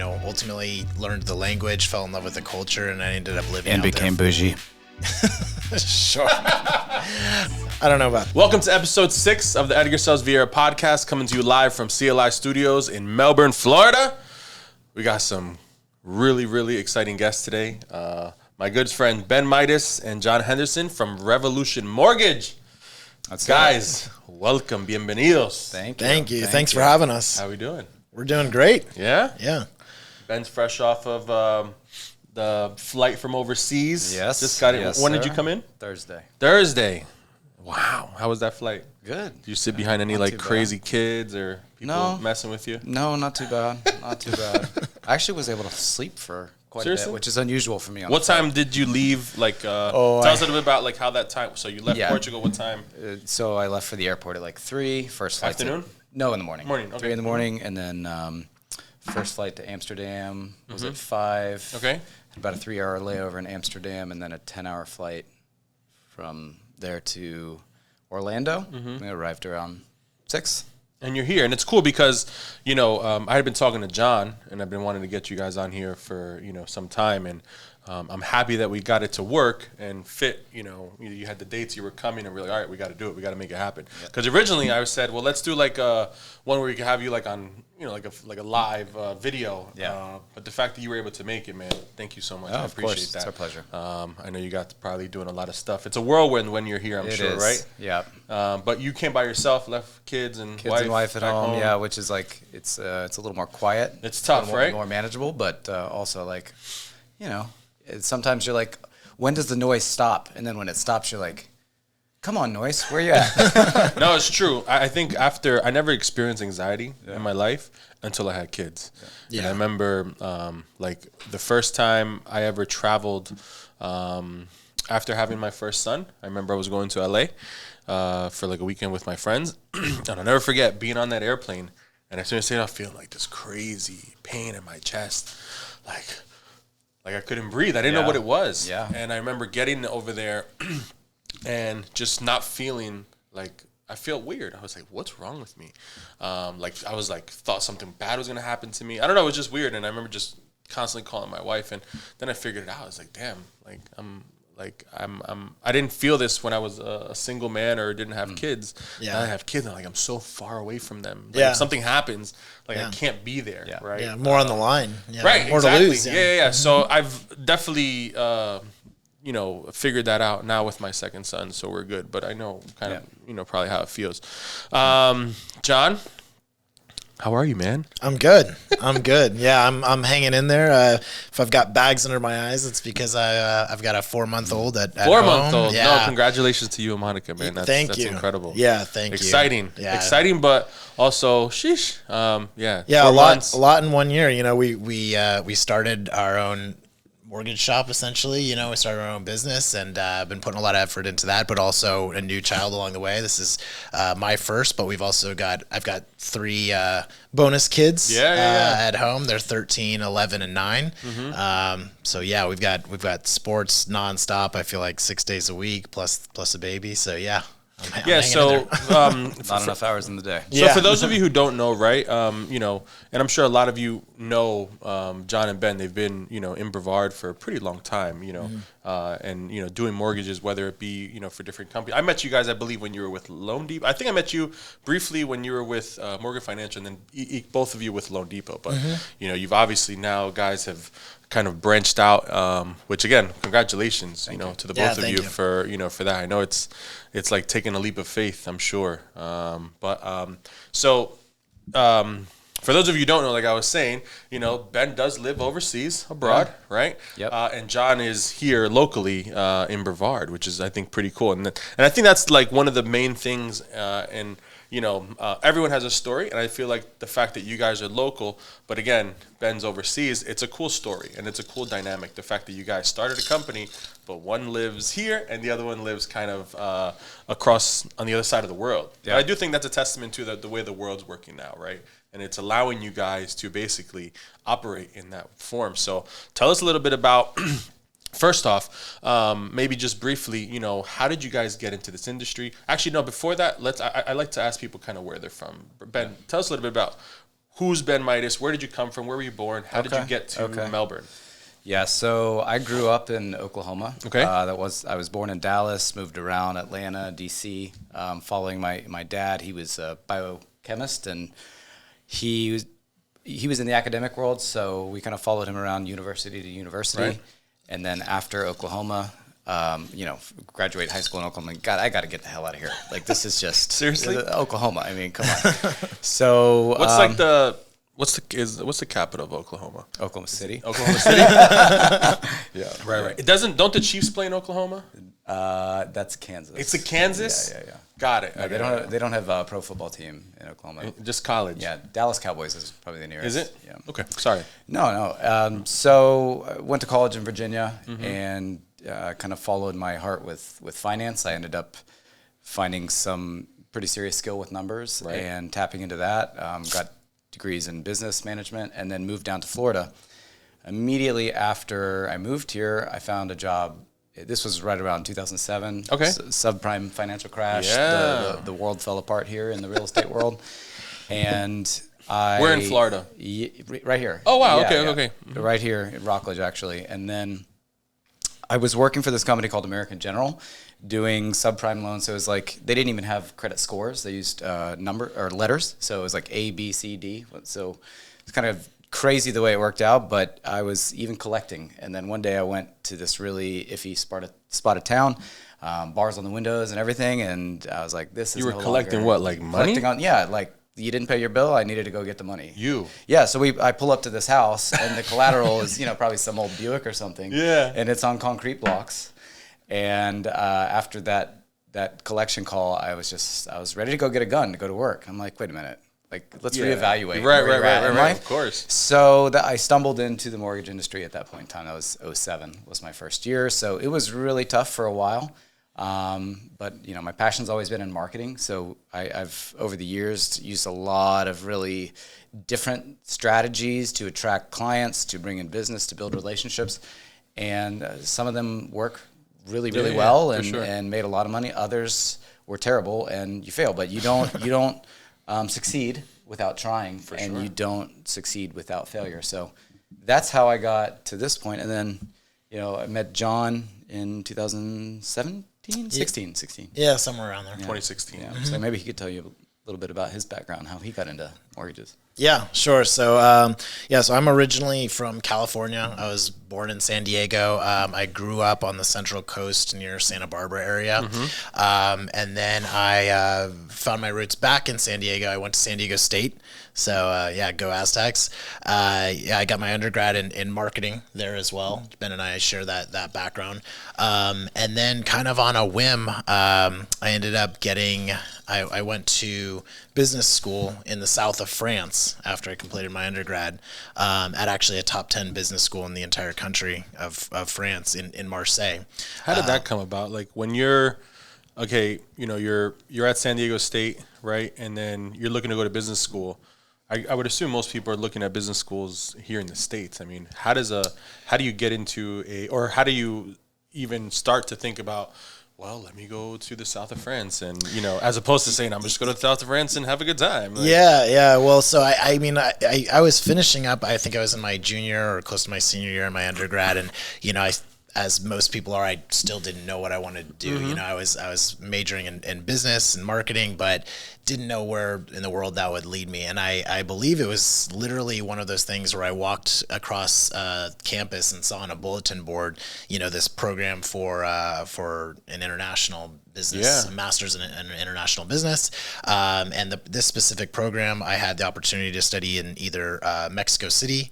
ultimately learned the language, fell in love with the culture, and I ended up living And out became bougie. Sure. I don't know about. Welcome to episode 6 of the EdgarSellsViera podcast, coming to you live from CLI Studios in Melbourne, Florida. We got some really, really exciting guests today. My good friend Ben Mitas and John Henderson from Revolution Mortgage. Guys, welcome, bienvenidos. Thank you. Thanks for having us. How we doing? We're doing great. Yeah? Yeah. Ben's fresh off of the flight from overseas. Yes. Just got it. Yes, when did sir. you come in? Thursday. Wow. How was that flight? Good. Do you sit behind any Not like too bad. crazy kids or people No. messing with you? No, not too bad. Not too bad. I actually was able to sleep for quite Seriously? a bit, which is unusual for me. On What the flight. time did you leave? Like, tell us a little bit about like how that time. So you left Yeah. Portugal. What time? So I left for the airport at like 3. First flight Afternoon? No, in the morning. Morning, 3 okay. in the morning, and then first flight to Amsterdam was at 5. Okay. About a 3-hour layover in Amsterdam, and then a 10-hour flight from there to Orlando. We arrived around 6. And you're here, and it's cool because I had been talking to John, and I've been wanting to get you guys on here for some time, and I'm happy that we got it to work and fit. You had the dates you were coming, and we're like, all right, we got to do it. We got to make it happen. Because originally I said, well, let's do like one where we can have you like on like a live video. Yeah. But the fact that you were able to make it, man, thank you so much. Oh, I of appreciate course. that. It's our pleasure. I know you got probably doing a lot of stuff. It's a whirlwind when you're here, I'm It sure, is. right? Yeah. But you came by yourself, left kids and Wife at back home, yeah, which is like it's a little more quiet. It's tough, more, right? More manageable, but also like, sometimes you're like, when does the noise stop? And then when it stops, you're like, come on, noise, where you at? No, it's true. I think I never experienced anxiety in my life until I had kids. Yeah. And I remember like the first time I ever traveled after having my first son. I remember I was going to LA for like a weekend with my friends. And I'll never forget being on that airplane. And as soon as I was feeling like this crazy pain in my chest, like I couldn't breathe. I didn't know what it was. Yeah. And I remember getting over there and just not feeling like I felt weird. I was like, what's wrong with me? Like I was like, thought something bad was going to happen to me. I don't know. It was just weird. And I remember just constantly calling my wife. And then I figured it out. I was like, damn, like I didn't feel this when I was a single man or didn't have kids. Yeah. Now I have kids, and like I'm so far away from them. Like, Yeah. if something happens, like Yeah. I can't be there, Yeah. right? Yeah. More on the line. Yeah. Right, More exactly. to lose. Yeah. So I've definitely, figured that out now with my second son, so we're good. But I know kind of, probably how it feels. John, how are you, man? I'm good. Yeah, I'm hanging in there. If I've got bags under my eyes, it's because I've got a 4-month-old at 4-month-old. home. Yeah. No, congratulations to you and Monica, man. That's you. incredible. Yeah, thank you. Exciting, but also, sheesh. Yeah, Yeah, 4 a lot, months. a lot in one year. We started our own mortgage shop essentially. We started our own business and been putting a lot of effort into that, but also a new child along the way. This is my first, but I've got 3 bonus kids at home. They're 13, 11, and 9. So yeah, we've got sports nonstop. I feel like 6 days a week plus a baby. So yeah. I'm hanging in there. Not enough hours in the day. So for those of you who don't know, right, and I'm sure a lot of you know John and Ben, they've been, in Brevard for a pretty long time, and, doing mortgages, whether it be, for different companies. I met you guys, I believe, when you were with Loan Depot. I think I met you briefly when you were with Morgan Financial, and then both of you with Loan Depot. But, you've obviously now guys have kind of branched out, which again, congratulations, to the both of you for, for that. I know it's like taking a leap of faith, I'm sure. For those of you who don't know, like I was saying, Ben does live overseas, abroad, right? Yep. And John is here locally in Brevard, which is, I think, pretty cool. And I think that's like one of the main things. And everyone has a story, and I feel like the fact that you guys are local, but again, Ben's overseas, it's a cool story, and it's a cool dynamic. The fact that you guys started a company, but one lives here, and the other one lives kind of across on the other side of the world. Yeah. But I do think that's a testament to the way the world's working now, right? And it's allowing you guys to basically operate in that form. So tell us a little bit about first off, maybe just briefly, how did you guys get into this industry? Actually, no, before that, I like to ask people kind of where they're from. Ben, tell us a little bit about who's Ben Mitas? Where did you come from? Where were you born? How did you get to Melbourne? Yeah, so I grew up in Oklahoma. Okay. I was born in Dallas, moved around Atlanta, D.C., following my dad. He was a biochemist, and he was in the academic world, so we kind of followed him around university to university. Right. And then after Oklahoma, graduate high school in Oklahoma. God, I got to get the hell out of here. Like, this is just Seriously? Oklahoma. I mean, come on. So what's the capital of Oklahoma? Oklahoma City. Oklahoma City. Yeah, right. Don't the Chiefs play in Oklahoma? That's Kansas. It's a Kansas. Yeah. Got it. They don't have a pro football team in Oklahoma. Just college. Yeah, Dallas Cowboys is probably the nearest. Is it? Yeah. Okay. Sorry. No. So I went to college in Virginia and kind of followed my heart with finance. I ended up finding some pretty serious skill with numbers and tapping into that. Got degrees in business management and then moved down to Florida. Immediately after I moved here, I found a job. This was right around 2007. Okay. Subprime financial crash. Yeah. The world fell apart here in the real estate world. And We're in Florida. Right here. Oh, wow. Yeah, Okay. Right here in Rockledge, actually. And then I was working for this company called American General doing subprime loans. So it was like they didn't even have credit scores. They used letters. So it was like A, B, C, D. So it's kind of crazy the way it worked out, but I was even collecting. And then one day I went to this really iffy spot of town, bars on the windows and everything. And I was like, this is You were collecting what, like money? Like you didn't pay your bill. I needed to go get the money. Yeah. So I pull up to this house and the collateral is, probably some old Buick or something. Yeah. And it's on concrete blocks. And after that collection call, I was ready to go get a gun to go to work. I'm like, wait a minute. Like, let's reevaluate. Right. Of course. So I stumbled into the mortgage industry at that point in time. That was 2007 was my first year. So it was really tough for a while. But my passion's always been in marketing. So I've over the years used a lot of really different strategies to attract clients, to bring in business, to build relationships. And some of them work really well and made a lot of money. Others were terrible and you fail, but you don't succeed without trying, you don't succeed without failure. So that's how I got to this point. And then, I met John in 2017, 16. Yeah, somewhere around there. 2016. Yeah. So maybe he could tell you a little bit about his background, how he got into mortgages. Yeah, sure. So, so I'm originally from California. I was born in San Diego. I grew up on the Central Coast near Santa Barbara area. And then I found my roots back in San Diego. I went to San Diego State. So, go Aztecs. I got my undergrad in marketing there as well. Ben and I share that background. And then kind of on a whim, I ended up I went to business school in the south of France after I completed my undergrad at actually a top 10 business school in the entire country of France in Marseille. How did that come about? Like when you're at San Diego State, right? And then you're looking to go to business school. I would assume most people are looking at business schools here in the States. I mean, how do you get into or how do you even start to think about, well, let me go to the south of France and, as opposed to saying, I'm just going to the south of France and have a good time. Like, yeah. Well, so I was finishing up, I think I was in my junior or close to my senior year in my undergrad. And, as most people are, I still didn't know what I wanted to do. I was majoring in business and marketing, but didn't know where in the world that would lead me. And I believe it was literally one of those things where I walked across campus and saw on a bulletin board, this program for an international business, a master's in international business. And this specific program, I had the opportunity to study in either Mexico City,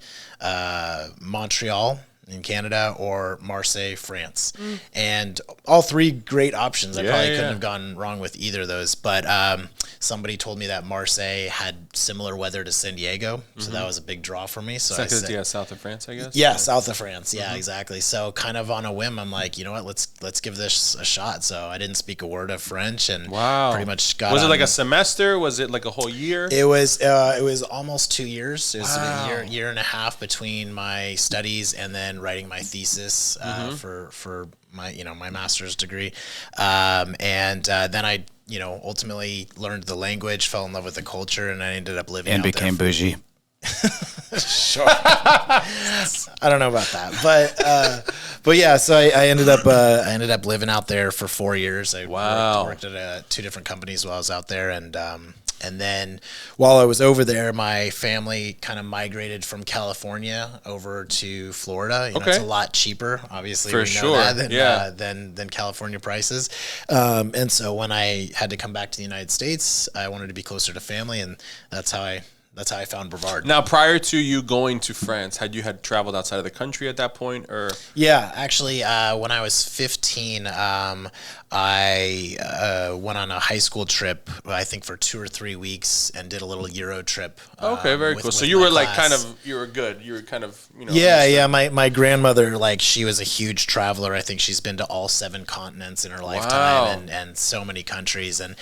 Montreal, in Canada, or Marseille, France. And all three great options. I probably couldn't have gone wrong with either of those. But somebody told me that Marseille had similar weather to San Diego. So that was a big draw for me. So south of France, I guess? Yeah, south of France. Yeah, exactly. So kind of on a whim, I'm like, you know what, let's give this a shot. So I didn't speak a word of French and pretty much got Was it like a semester? Was it like a whole year? It was almost 2 years. It was a year and a half between my studies and then writing my thesis for my master's degree, and then I ultimately learned the language, fell in love with the culture, and I ended up living and out became there bougie. Sure. I don't know about that, but yeah. So I ended up living out there for 4 years. I worked at 2 different companies while I was out there, and then while I was over there, my family kind of migrated from California over to Florida. You know, it's a lot cheaper, obviously, for sure, than California prices. And so when I had to come back to the United States, I wanted to be closer to family, and that's how I found Brevard. Now, prior to you going to France, had you traveled outside of the country at that point, or? Yeah, actually, when I was 15, I went on a high school trip, I think for 2 or 3 weeks, and did a little Euro trip. Okay, very cool. So you were like you were good. You were kind of, you know. Yeah. My grandmother, like, she was a huge traveler. I think she's been to all 7 continents in her lifetime, and so many countries. And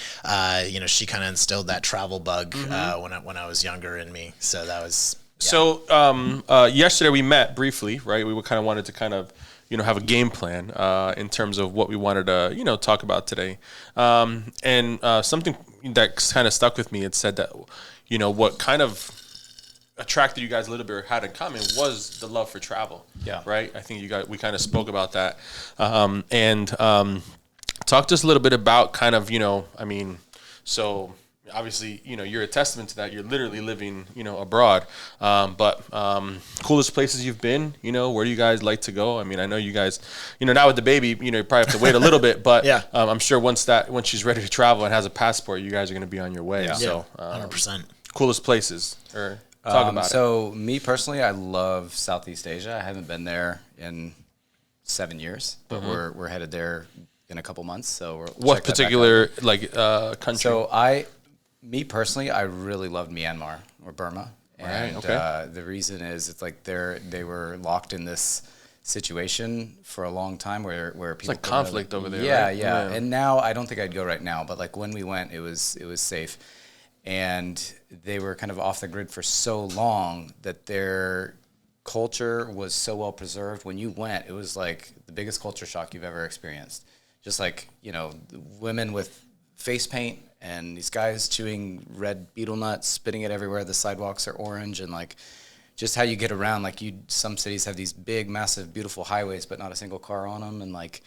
you know, she kind of instilled that travel bug when I was younger in me. So that was. Yeah. So yesterday we met briefly, right? We kind of wanted to kind of, you know, have a game plan in terms of what we wanted to, you know, talk about today. And something that kind of stuck with me, it said that, you know, what kind of attracted you guys a little bit or had in common was the love for travel. Yeah. Right? I think we kind of spoke about that. And talk to us a little bit about kind of, you know, I mean, so obviously, you know, you're a testament to that. You're literally living, you know, abroad. But coolest places you've been, you know, where do you guys like to go? I mean, I know you guys, you know, now with the baby, you know, you probably have to wait a little bit, but yeah. I'm sure once she's ready to travel and has a passport, you guys are going to be on your way. Yeah. So 100%. Coolest places, or talk about it. So me personally, I love Southeast Asia. I haven't been there in 7 years, but we're headed there in a couple months. So we'll what particular country? So me personally, I really loved Myanmar or Burma. And the reason is it's like they were locked in this situation for a long time where people it's like conflict over there. Yeah, right? yeah. And now I don't think I'd go right now, but like when we went, it was safe. And they were kind of off the grid for so long that their culture was so well preserved. When you went, it was like the biggest culture shock you've ever experienced. Just like, you know, women with face paint and these guys chewing red beetle nuts, spitting it everywhere. The sidewalks are orange, and like just how you get around. Like some cities have these big, massive, beautiful highways, but not a single car on them, and like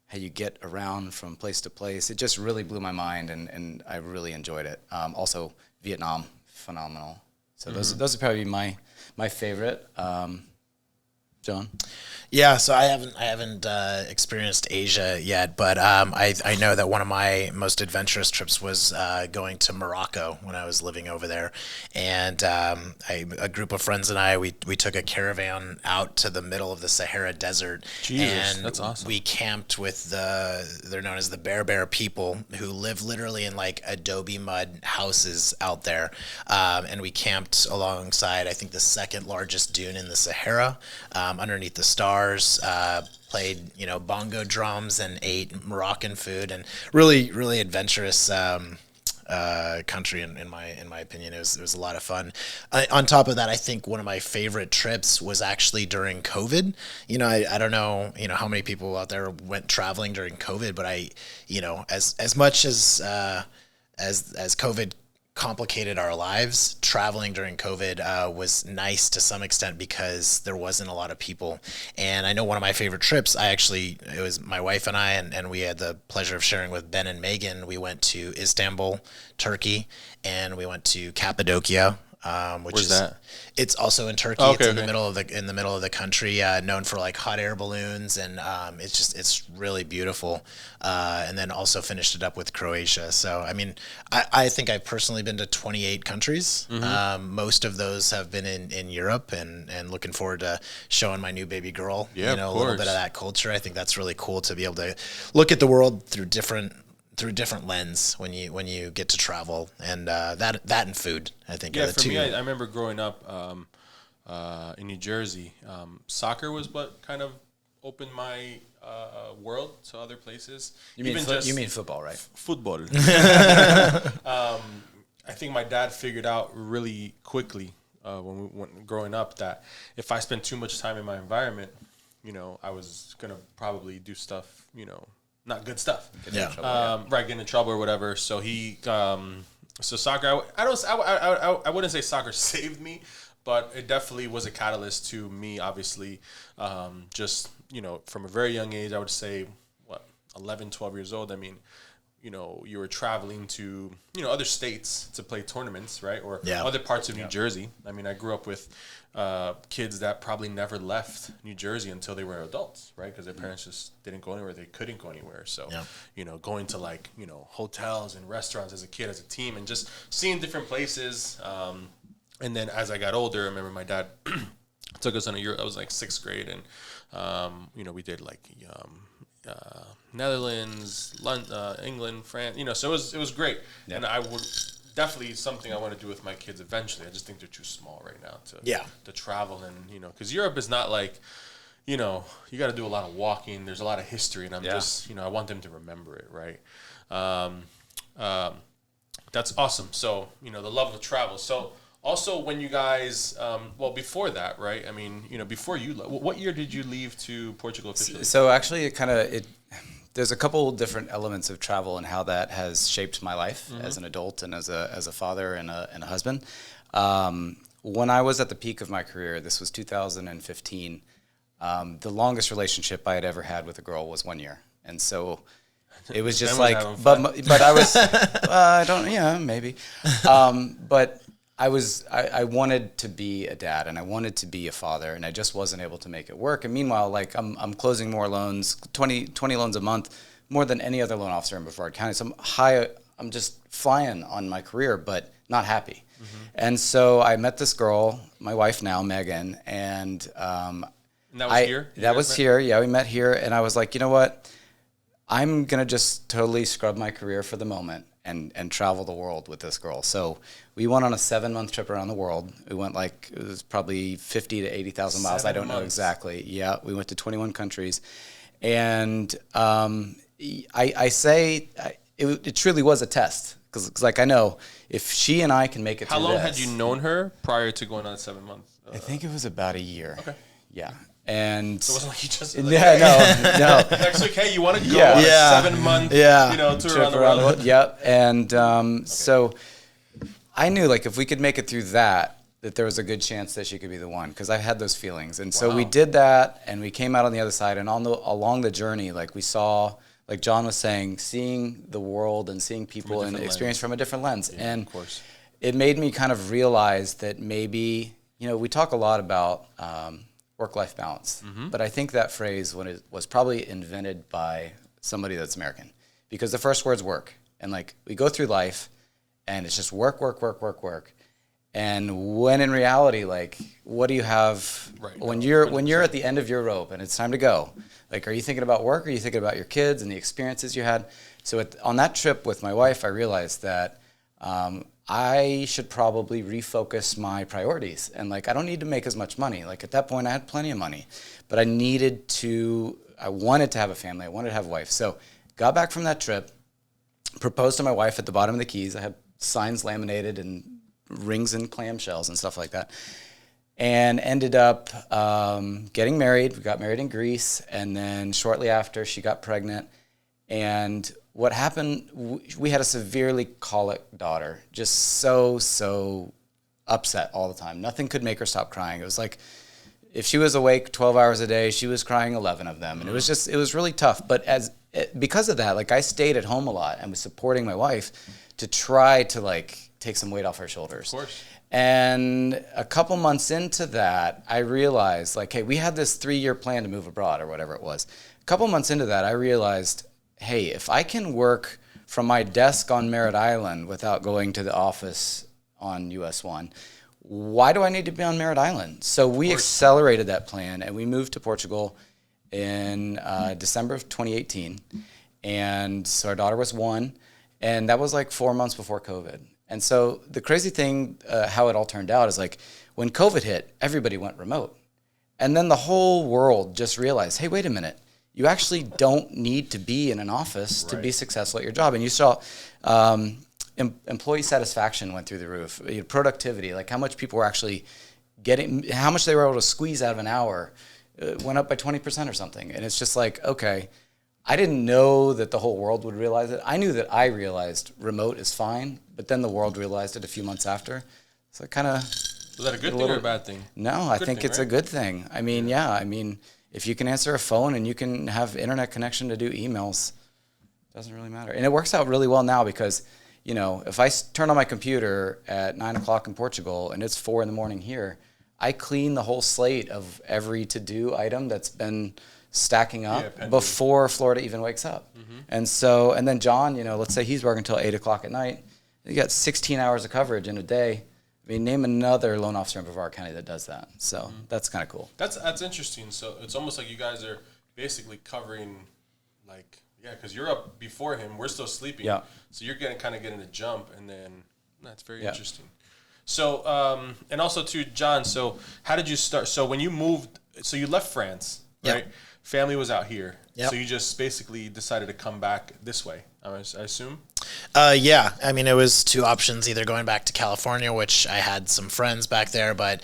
how you get around from place to place. It just really blew my mind, and I really enjoyed it. Also, Vietnam, phenomenal. So those are probably my favorite. John? Yeah, so I haven't experienced Asia yet, but I know that one of my most adventurous trips was going to Morocco when I was living over there, and a group of friends and we took a caravan out to the middle of the Sahara Desert. Jesus, and that's awesome. We camped with they're known as the Bear people, who live literally in like adobe mud houses out there, and we camped alongside, I think, the second largest dune in the Sahara, underneath the stars. Played, you know, bongo drums and ate Moroccan food, and really adventurous country in my opinion. It was a lot of fun. On top of that, I think one of my favorite trips was actually during COVID. You know, I don't know, you know, how many people out there went traveling during COVID, but you know, as much as COVID complicated our lives, traveling during COVID was nice to some extent because there wasn't a lot of people. And I know one of my favorite trips, it was my wife and I, and we had the pleasure of sharing with Ben and Megan. We went to Istanbul, Turkey, and we went to Cappadocia. Where's that? It's also in Turkey. Oh, okay, it's in the middle of the country, known for like hot air balloons, and it's really beautiful. And then also finished it up with Croatia. So I mean, I think I've personally been to 28 countries. Most of those have been in Europe, and looking forward to showing my new baby girl, Yeah, you know, of a little course. bit of that culture. I think that's really cool to be able to look at the world through different lens when you get to travel, and that and food, I think, are the for two. me, I remember growing up in New Jersey. Soccer was what kind of opened my world to other places. You mean football, right? Football. I think my dad figured out really quickly when we went growing up that if I spent too much time in my environment, you know, I was gonna probably do stuff, you know, not good stuff. Get in trouble or whatever. So he, so soccer. I wouldn't say soccer saved me, but it definitely was a catalyst to me, obviously, just, from a very young age, I would say, 11, 12 years old. I mean, you were traveling to, other states to play tournaments, right? Or other parts of New Jersey. I mean, I grew up with kids that probably never left New Jersey until they were adults, right? Because their parents just didn't go anywhere. They couldn't go anywhere. So, going to hotels and restaurants as a kid, as a team, and just seeing different places. And then as I got older, I remember my dad took us on a year. I was like 6th grade, and we did Netherlands, London, England, France. So it was great, and I would definitely something I want to do with my kids eventually. I just think they're too small right now to travel, and because Europe is not like, you got to do a lot of walking. There's a lot of history, and I'm just I want them to remember it, right? That's awesome. So the love of travel. So. Also, when you guys, before that, right? I mean, before what year did you leave to Portugal officially? So actually, there's a couple different elements of travel and how that has shaped my life as an adult and as a father and a husband. When I was at the peak of my career, this was 2015. The longest relationship I had ever had with a girl was 1 year, and so it was just like, but I was, I don't, maybe, but. I wanted to be a dad and I wanted to be a father, and I just wasn't able to make it work. And meanwhile, I'm closing more loans, 20 loans a month, more than any other loan officer in Brevard County. So I'm just flying on my career, but not happy. And so I met this girl, my wife now, Megan, and that was here? That was here. Yeah, we met here, and I was like, you know what? I'm gonna just totally scrub my career for the moment and travel the world with this girl. So we went on a 7-month trip around the world. We went it was probably 50 to 80,000 miles. I don't know exactly. Yeah, we went to 21 countries. And I say it truly was a test. Because I know if she and I can make it through How long this, had you known her prior to going on a 7 month? I think it was about a year. Okay. Yeah. And so it wasn't like you just no. Next week, hey, you want to go on a 7 month tour around the world? Yep. And so I knew if we could make it through that there was a good chance that she could be the one, because I had those feelings. And so we did that, and we came out on the other side. And along the journey, we saw, like John was saying, seeing the world and seeing people and experience from a different lens. Yeah, and of course. It made me kind of realize that maybe, we talk a lot about work-life balance. But I think that phrase was probably invented by somebody that's American, because the first word's work. And we go through life and it's just work. And when in reality, what do you have when you're at the end of your rope and it's time to go? Are you thinking about work, or are you thinking about your kids and the experiences you had? So on that trip with my wife, I realized that I should probably refocus my priorities. And I don't need to make as much money. At that point, I had plenty of money, but I wanted to have a family. I wanted to have a wife. So got back from that trip, proposed to my wife at the bottom of the Keys. I had signs laminated and rings and clamshells and stuff like that. And ended up getting married. We got married in Greece. And then shortly after, she got pregnant. And what happened, we had a severely colic daughter, just so upset all the time. Nothing could make her stop crying. It was if she was awake 12 hours a day, she was crying 11 of them. And it was really tough. But because of that, I stayed at home a lot and was supporting my wife to try to take some weight off her shoulders. Of course. And a couple months into that, I realized, hey, we had this 3-year plan to move abroad or whatever it was. A couple months into that, I realized, hey, if I can work from my desk on Merritt Island without going to the office on US 1, why do I need to be on Merritt Island? So we accelerated that plan, and we moved to Portugal in December of 2018. And so our daughter was 1, and that was 4 months before COVID. And so the crazy thing, how it all turned out is when COVID hit, everybody went remote. And then the whole world just realized, hey, wait a minute. You actually don't need to be in an office to be successful at your job. And you saw employee satisfaction went through the roof. Productivity, how much people were actually how much they were able to squeeze out of an hour went up by 20% or something. And it's just okay, I didn't know that the whole world would realize it. I knew that I realized remote is fine, but then the world realized it a few months after. So it kind of Was that a good thing or a bad thing? No, I think it's right? a good thing. I mean, yeah, I mean, if you can answer a phone and you can have internet connection to do emails, it doesn't really matter. And it works out really well now because, you know, if I turn on my computer at 9 o'clock in Portugal and it's 4 in the morning here, I clean the whole slate of every to-do item that's been stacking up before Florida even wakes up. And so, and then John, you know, let's say he's working until 8 o'clock at night. You got 16 hours of coverage in a day. I mean, name another loan officer in Brevard County that does that. So that's kind of cool. That's interesting. So it's almost like you guys are basically covering, like, yeah, because you're up before him. We're still sleeping. Yeah. So you're getting a jump, and then that's very interesting. So, and also to John, so how did you start? So when you moved, so you left France, right? Family was out here. So you just basically decided to come back this way, I assume? Yeah, I mean, it was two options, either going back to California, which I had some friends back there, but,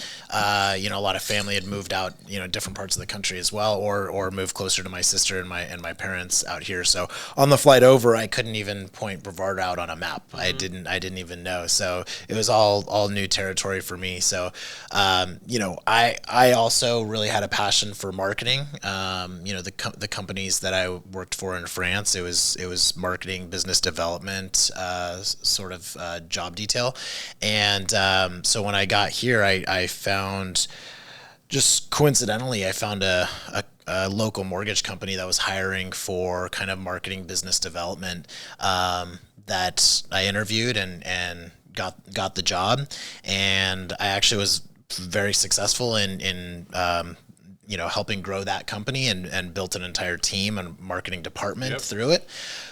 you know, a lot of family had moved out, you know, different parts of the country as well, or moved closer to my sister and my parents out here. So on the flight over, I couldn't even point Brevard out on a map. I didn't even know. So it was all new territory for me. So, you know, I also really had a passion for marketing. You know, the companies that I worked for in France, it was marketing, business development, sort of job detail. And so when I got here, I found, just coincidentally, I found a local mortgage company that was hiring for kind of marketing, business development, that I interviewed and got the job. And I actually was very successful in you know, helping grow that company and built an entire team and marketing department through it.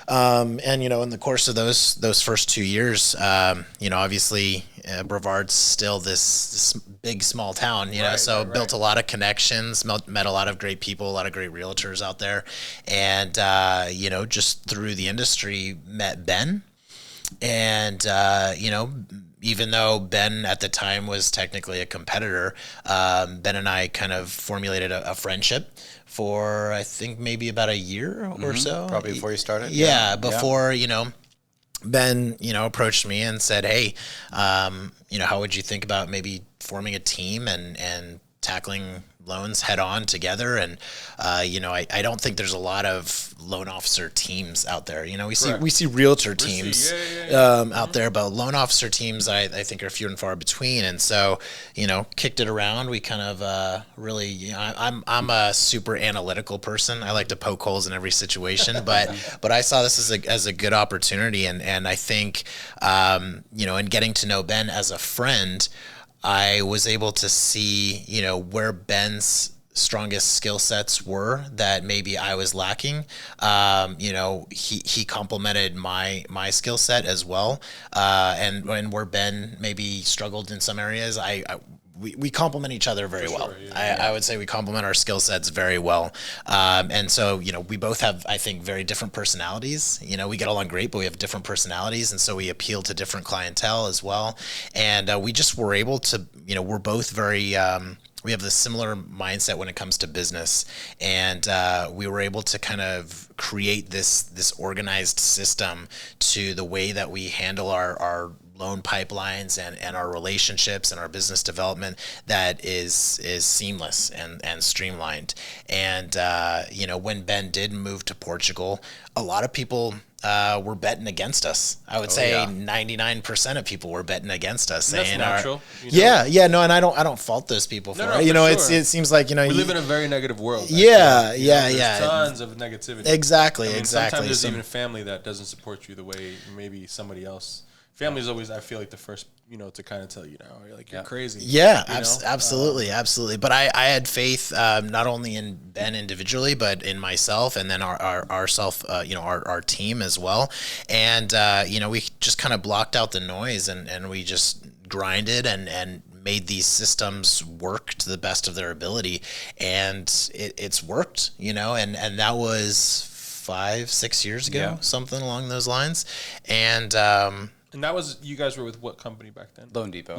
And, you know, in the course of those first 2 years, you know, obviously Brevard's still this big, small town, you know, so built a lot of connections, met a lot of great people, a lot of great realtors out there. And, you know, just through the industry, met Ben. And, you know, even though Ben at the time was technically a competitor, Ben and I kind of formulated a friendship for, I think, maybe about a year or so. Probably before you started? Yeah, before, you know, Ben, you know, approached me and said, hey, you know, how would you think about maybe forming a team and tackling loans head on together? And, you know, I don't think there's a lot of loan officer teams out there. You know, we see realtor teams out there, but loan officer teams, I think, are few and far between. And so, you know, kicked it around. We kind of really, you know, I'm a super analytical person. I like to poke holes in every situation, but I saw this as a good opportunity. And I think, you know, in getting to know Ben as a friend, I was able to see, you know, where Ben's strongest skill sets were that maybe I was lacking. You know, he complemented my skill set as well. And where Ben maybe struggled in some areas, we complement each other very well. I would say we complement our skill sets very well. And so, you know, we both have, I think, very different personalities. You know, we get along great, but we have different personalities. And so we appeal to different clientele as well. And we just were able to, you know, we're both very, we have the similar mindset when it comes to business. And we were able to kind of create this organized system to the way that we handle our loan pipelines and our relationships and our business development that is seamless and streamlined. And, you know, when Ben did move to Portugal, a lot of people were betting against us. I would say 99% of people were betting against us. And that's natural. No, and I don't fault those people for it. You know, it seems like, you know, we live in a very negative world. There's tons of negativity. Exactly. I mean, sometimes there's even a family that doesn't support you the way maybe somebody else. Family is always, I feel like, the first, you know, to kind of tell you, you're like, you're crazy. Yeah, absolutely. But I had faith not only in Ben individually, but in myself, and then our team as well. And you know, we just kind of blocked out the noise and we just grinded and made these systems work to the best of their ability, and it's worked. You know, and that was 5-6 years ago, something along those lines, And that was, you guys were with what company back then? Loan Depot.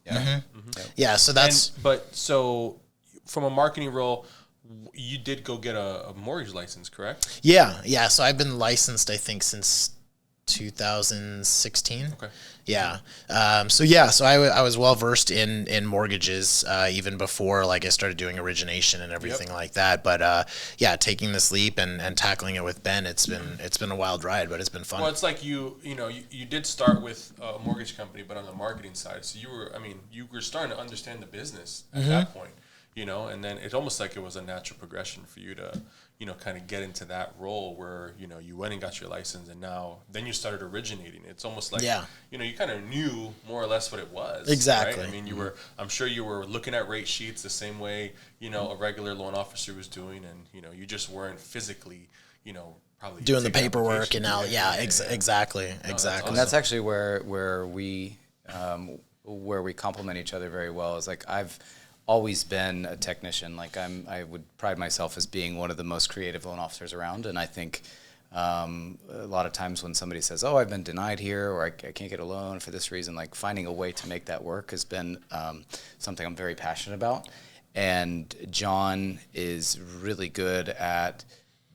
Yeah. Mm-hmm. Yeah. So that's. So from a marketing role, you did go get a mortgage license, correct? Yeah. So I've been licensed, I think, since 2016. Okay. Yeah. So I was well versed in mortgages even before like I started doing origination and everything like that. But taking this leap and tackling it with Ben, it's been a wild ride, but it's been fun. Well, it's like you did start with a mortgage company, but on the marketing side. So you were starting to understand the business at that point, and then it's almost like it was a natural progression for you to, kind of get into that role where, you went and got your license and then you started originating. It's almost like, you kind of knew more or less what it was. Exactly. Right? I mean, I'm sure you were looking at rate sheets the same way, a regular loan officer was doing, and, you just weren't physically, probably doing the paperwork and now, exactly. Awesome. And that's actually where we complement each other very well. Is like I've always been a technician. Like I would pride myself as being one of the most creative loan officers around, and I think a lot of times when somebody says, "Oh, I've been denied here," or I can't get a loan for this reason, like finding a way to make that work has been something I'm very passionate about. And John is really good at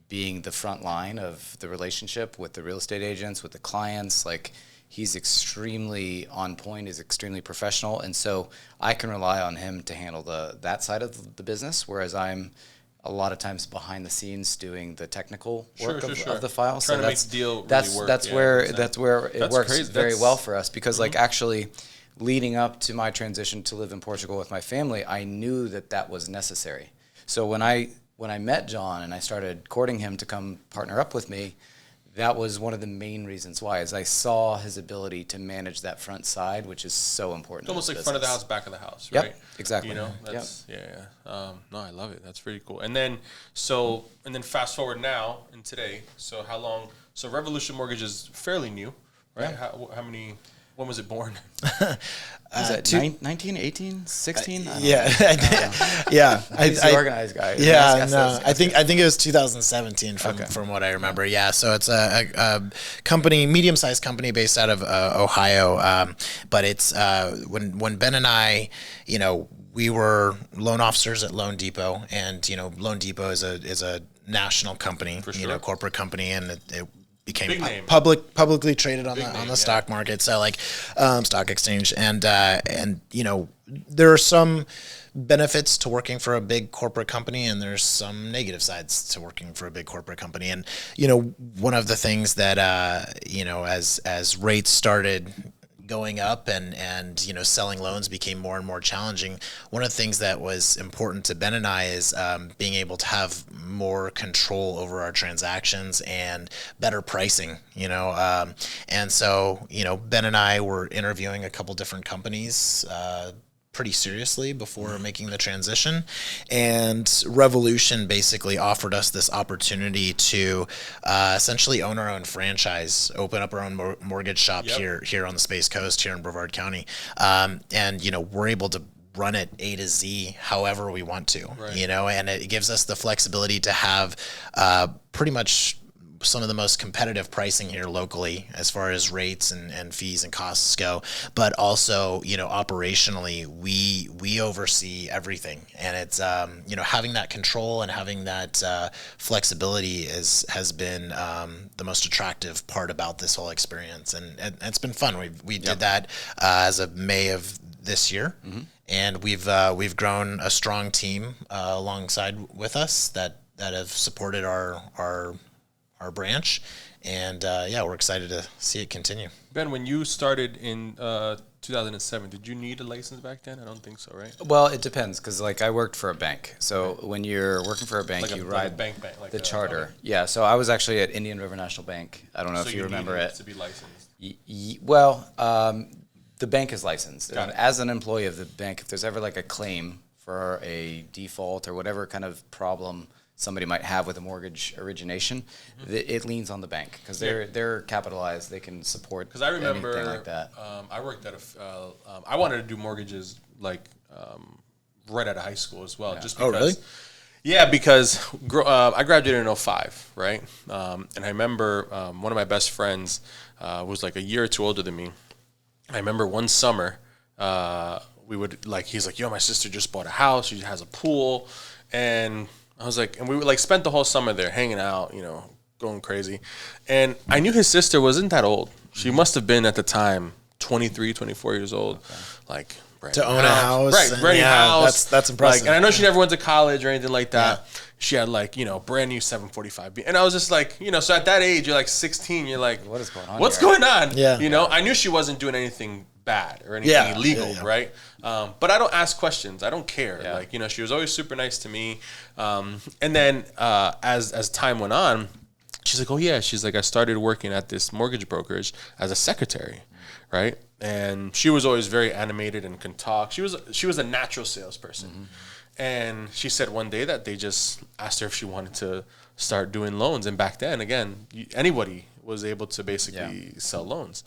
being the front line of the relationship with the real estate agents, with the clients. Like he's extremely on point, is extremely professional, and so I can rely on him to handle that side of the business, whereas I'm a lot of times behind the scenes doing the technical work of the file. Trying to make the deal really work. That's where it works crazy. very well for us, because like actually leading up to my transition to live in Portugal with my family, I knew that was necessary. So when I met John and I started courting him to come partner up with me, that was one of the main reasons why, is I saw his ability to manage that front side, which is so important. It's almost like front of the house, back of the house, right? Yep, exactly. That's, no, I love it. That's pretty cool. And then fast forward now and today. So how long? So Revolution Mortgage is fairly new, right? Yeah. How many? When was it born? Is that 19, 18, 16? Yeah. He's the organized guy. Yeah, no. I think it was 2017 from what I remember. Yeah, so it's a company, medium-sized company based out of Ohio. But it's when Ben and I, we were loan officers at Loan Depot, and Loan Depot is a national company, For sure. Corporate company, and it became publicly traded on the stock market, so like stock exchange, and there are some benefits to working for a big corporate company, and there's some negative sides to working for a big corporate company. And one of the things that as rates started going up and selling loans became more and more challenging, one of the things that was important to Ben and I is being able to have more control over our transactions and better pricing, and so Ben and I were interviewing a couple different companies pretty seriously before making the transition, and Revolution basically offered us this opportunity to essentially own our own franchise, open up our own mortgage shop here on the Space Coast, here in Brevard County, and we're able to run it A to Z however we want to, right. And it gives us the flexibility to have pretty much some of the most competitive pricing here locally as far as rates and fees and costs go, but also operationally we oversee everything, and it's having that control and having that flexibility has been the most attractive part about this whole experience, and it's been fun. We did that as of May of this year. Mm-hmm. And we've grown a strong team alongside with us that have supported our branch, and we're excited to see it continue. Ben, when you started in 2007, did you need a license back then? I don't think so, right? Well, it depends, because like I worked for a bank. So when you're working for a bank, you ride bank, like the charter. Okay. Yeah. So I was actually at Indian River National Bank. I don't know if you remember it. To be licensed. The bank is licensed. And as an employee of the bank, if there's ever like a claim for a default or whatever kind of problem somebody might have with a mortgage origination, it leans on the bank, because they're capitalized. They can support. Because I remember anything like that. I worked at I wanted to do mortgages right out of high school as well. Yeah. Just because, oh, really? Yeah, because I graduated in 2005, right? And I remember one of my best friends was like a year or two older than me. I remember one summer we would he's like, yo, my sister just bought a house. She has a pool, and I was like, and we would spent the whole summer there hanging out, going crazy. And I knew his sister wasn't that old. She must have been at the time 23, 24 years old. Okay. Like, to own a house. Right, brand new house. That's impressive. Like, and I know she never went to college or anything like that. Yeah. She had like, you know, brand new 745B. And I was just like, you know, so at that age, you're like 16, you're like, what is going on? What's going on? Yeah. You know, I knew she wasn't doing anything bad or anything illegal, right? But I don't ask questions. I don't care. Yeah. Like, you know, she was always super nice to me. And then as time went on, she's like, oh yeah, she's like, I started working at this mortgage brokerage as a secretary, right? And she was always very animated and can talk. She was a natural salesperson. Mm-hmm. And she said one day that they just asked her if she wanted to start doing loans. And back then, again, anybody was able to basically sell loans.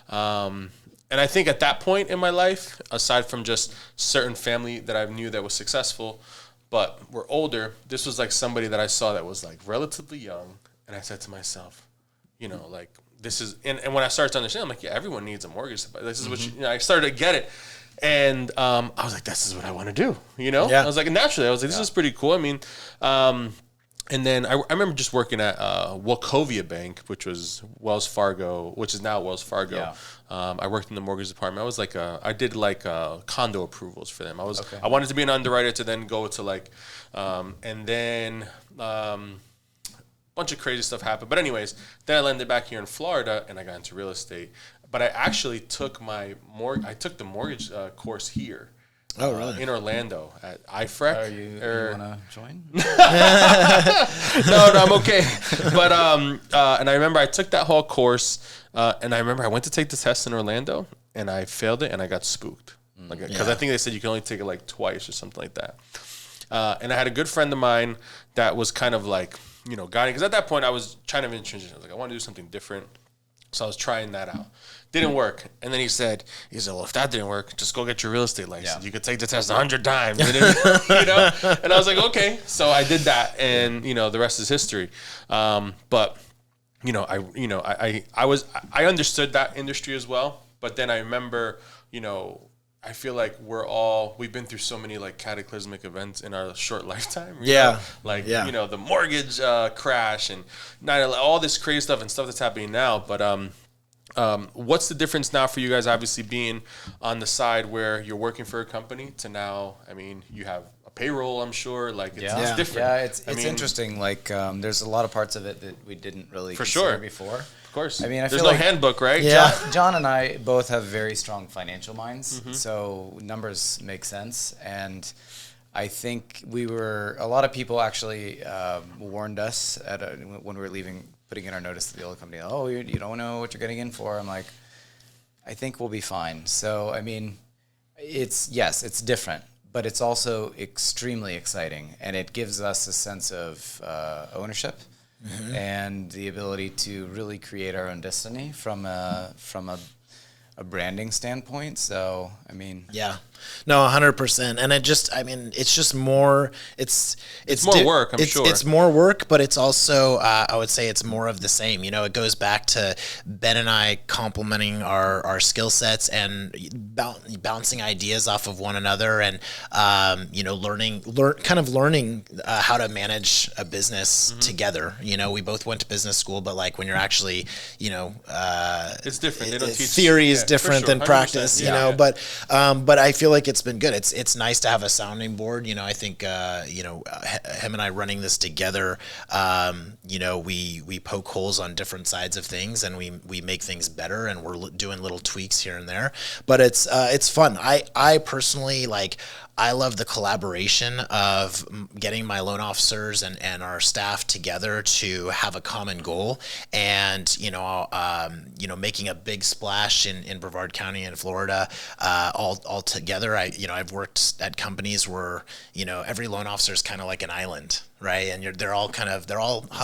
And I think at that point in my life, aside from just certain family that I knew that was successful, but were older, this was like somebody that I saw that was like relatively young. And I said to myself, you know, like, this is, and when I started to understand, I'm like, yeah, everyone needs a mortgage. This is what you know, I started to get it. And I was like, this is what I want to do, you know? Yeah. I was like, naturally, I was like, this is pretty cool. I mean, and then I remember just working at Wachovia Bank, which was Wells Fargo, which is now Wells Fargo. Yeah. I worked in the mortgage department. I was like, I did like condo approvals for them. I wanted to be an underwriter to then go to like, and then bunch of crazy stuff happened. But anyways, then I landed back here in Florida and I got into real estate. But I actually took the mortgage course here. Oh, really? In Orlando at IFREC. You want to join? No, I'm okay. But and I remember I took that whole course, and I remember I went to take the test in Orlando, and I failed it, and I got spooked. Because I think they said you can only take it like twice or something like that. And I had a good friend of mine that was kind of like, you know, guiding. Because at that point, I was trying to transition. I was like, I want to do something different. So I was trying that out. Didn't work. And then he said, well, if that didn't work, just go get your real estate license. Yeah. You could take the test 100 times. You know? And I was like, okay. So I did that, and, you know, the rest is history. But, I understood that industry as well. But then I remember, you know, I feel like we've been through so many like cataclysmic events in our short lifetime. You know? Like, you know, the mortgage crash and all this crazy stuff and stuff that's happening now. But what's the difference now for you guys, obviously being on the side where you're working for a company to now, I mean, you have a payroll, I'm sure. Like, it's different. Yeah, it's interesting. Like, there's a lot of parts of it that we didn't really consider before. Of course. I mean, there's no handbook, right? Yeah. John and I both have very strong financial minds, so numbers make sense. And I think a lot of people actually warned us when we were leaving, putting in our notice to the old company. Oh, you don't know what you're getting in for. I'm like, I think we'll be fine. So, I mean, it's different, but it's also extremely exciting, and it gives us a sense of ownership. Mm-hmm. And the ability to really create our own destiny from a branding standpoint. So, I mean, no, 100%. And it's just more. It's more work. I'm sure it's more work, but it's also I would say it's more of the same. You know, it goes back to Ben and I complementing our skill sets and bouncing ideas off of one another, and you know, learning how to manage a business together. You know, we both went to business school, but like when you're actually, you know, it's different. They don't teach theory is different than practice. You know, but I feel like it's been good. It's nice to have a sounding board. You know, I think you know, him and I running this together. You know, we poke holes on different sides of things, and we make things better, and we're doing little tweaks here and there. But it's fun. I personally like. I love the collaboration of getting my loan officers and our staff together to have a common goal, and you know, making a big splash in Brevard County in Florida, all together. I've worked at companies where, you know, every loan officer is kind of like an island, right? And they're all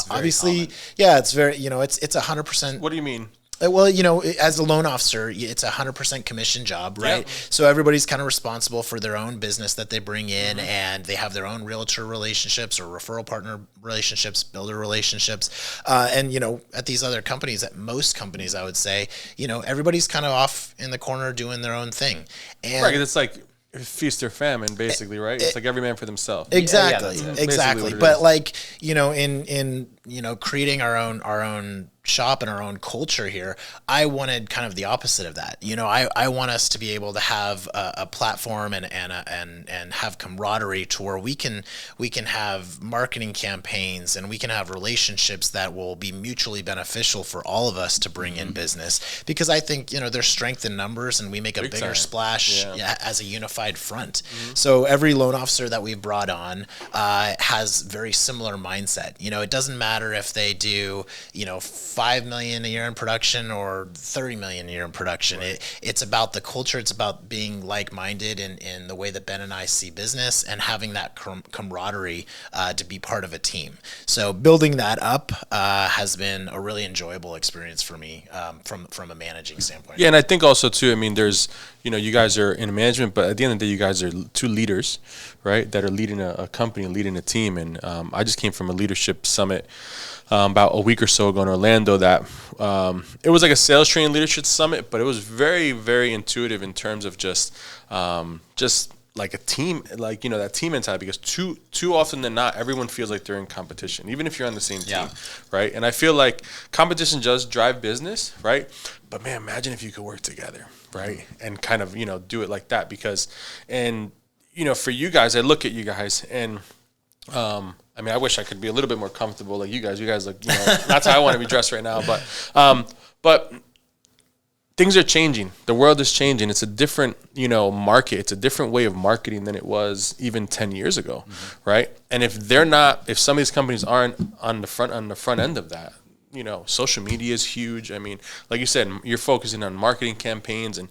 obviously, it's very, you know, it's 100%. What do you mean? Well, you know, as a loan officer, it's 100% commission job, right? Yep. So everybody's kind of responsible for their own business that they bring in, and they have their own realtor relationships or referral partner relationships, builder relationships. And, you know, at these other companies, at most companies, I would say, you know, everybody's kind of off in the corner doing their own thing. And right, it's like feast or famine, basically, right? It's like every man for themselves. Exactly, Yeah, exactly. But like, you know, in creating our own shop and our own culture here, I wanted kind of the opposite of that. You know, I want us to be able to have a platform and have camaraderie to where we can have marketing campaigns and we can have relationships that will be mutually beneficial for all of us to bring in business, because I think, you know, there's strength in numbers and we make a bigger splash as a unified front. So every loan officer that we've brought on has very similar mindset. You know, it doesn't matter if they do, you know, 5 million a year in production or 30 million a year in production. It's about the culture. It's about being like-minded in the way that Ben and I see business, and having that camaraderie to be part of a team. So building that up has been a really enjoyable experience for me from a managing standpoint. Yeah, and I think also too, I mean, there's, you know, you guys are in management, but at the end of the day, you guys are two leaders, right, that are leading a company and leading a team. And I just came from a leadership summit about a week or so ago in Orlando that it was like a sales training leadership summit, but it was very, very intuitive in terms of just like a team, like, you know, that team mentality, because too often than not, everyone feels like they're in competition, even if you're on the same team, right? And I feel like competition does drive business, right? But man, imagine if you could work together, right? And kind of, you know, do it like that, because, and, you know, for you guys, I look at you guys and, I mean, I wish I could be a little bit more comfortable like you guys. You guys look, you know, not how I want to be dressed right now, but things are changing. The world is changing. It's a different, you know, market. It's a different way of marketing than it was even 10 years ago, right? And if some of these companies aren't on the front end of that, you know, social media is huge. I mean, like you said, you're focusing on marketing campaigns, and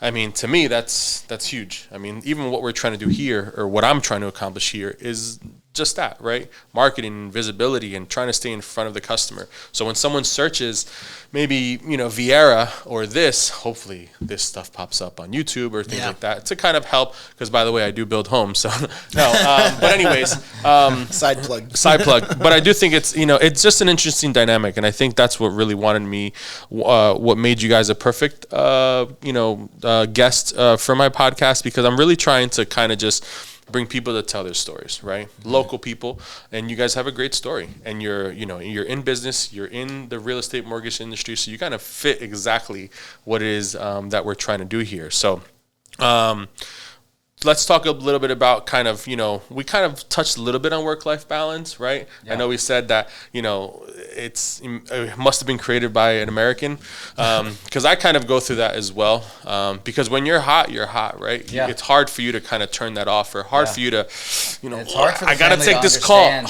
I mean, to me, that's huge. I mean, even what we're trying to do here, or what I'm trying to accomplish here, is just that, right? Marketing and visibility and trying to stay in front of the customer. So when someone searches maybe, you know, Viera or this, hopefully this stuff pops up on YouTube or things like that, to kind of help, because by the way, I do build homes, so no, but anyways, side plug. But I do think it's, you know, it's just an interesting dynamic, and I think that's what really what made you guys a perfect, guest for my podcast, because I'm really trying to kind of just bring people to tell their stories, right? Local people, and you guys have a great story, and you're in business, you're in the real estate mortgage industry, so you kind of fit exactly what it is that we're trying to do here. So let's talk a little bit about kind of, you know, we kind of touched a little bit on work-life balance, right? Yeah. I know we said that, you know, it must have been created by an American, because I kind of go through that as well, because when you're hot, right? Yeah. It's hard for you to kind of turn that off, or hard for you to, you know, I got to take this call.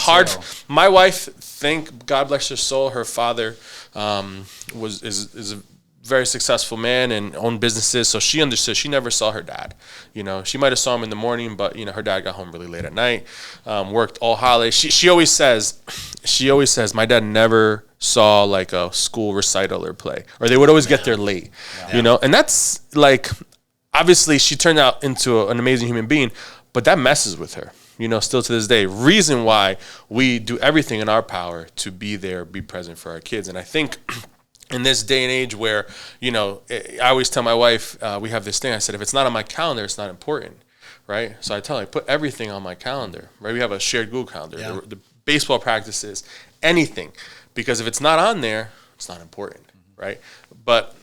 My wife, thank God bless her soul, her father is a very successful man and owned businesses, so she understood. She never saw her dad. You know, she might have saw him in the morning, but, you know, her dad got home really late at night, worked all holidays. She always says my dad never saw like a school recital or play, or they would always get there late. You know, and that's like, obviously she turned out into an amazing human being, but that messes with her, you know, still to this day. Reason why we do everything in our power to be there, be present for our kids. And I think in this day and age where, you know, I always tell my wife, we have this thing, I said, if it's not on my calendar, it's not important, right? So I tell her, I put everything on my calendar, right? We have a shared Google calendar, the baseball practices, anything, because if it's not on there, it's not important, right? But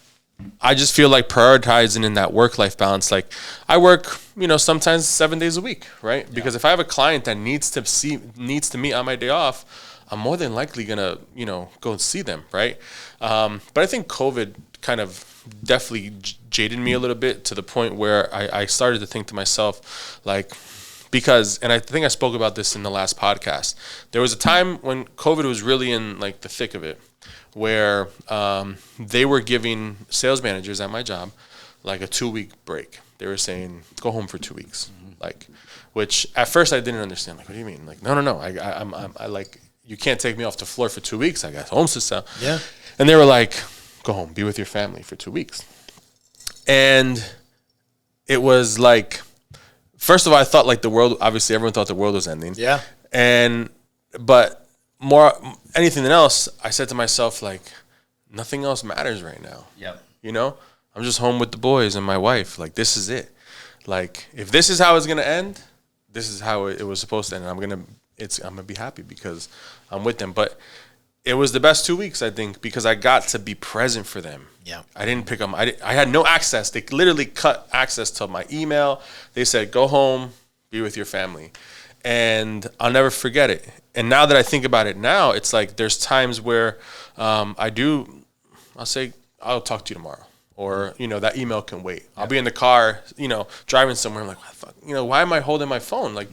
I just feel like prioritizing in that work-life balance, like I work, you know, sometimes 7 days a week, right? Because if I have a client that needs to meet on my day off, I'm more than likely gonna, you know, go and see them, right? But I think COVID kind of definitely jaded me a little bit, to the point where I started to think to myself, like, because, and I think I spoke about this in the last podcast, there was a time when COVID was really in like the thick of it, where they were giving sales managers at my job like a 2-week break. They were saying, go home for 2 weeks, like, which at first I didn't understand. Like, what do you mean? Like, no, I like, you can't take me off the floor for 2 weeks. I got homes to sell. Yeah. And they were like, go home, be with your family for 2 weeks. And it was like, first of all, I thought like the world, obviously everyone thought the world was ending. Yeah. But more anything than else, I said to myself, like, nothing else matters right now. Yep. You know, I'm just home with the boys and my wife. Like, this is it. like, if this is how it's going to end, this is how it was supposed to end. And I'm going to be happy because I'm with them. But it was the best 2 weeks, I think, because I got to be present for them. Yeah. I didn't pick them. I had no access. They literally cut access to my email. They said, go home, be with your family. And I'll never forget it. And now that I think about it now, it's like there's times where I'll say, I'll talk to you tomorrow. Or, that email can wait. I'll be in the car, driving somewhere. I'm like, what the fuck? Why am I holding my phone? Like,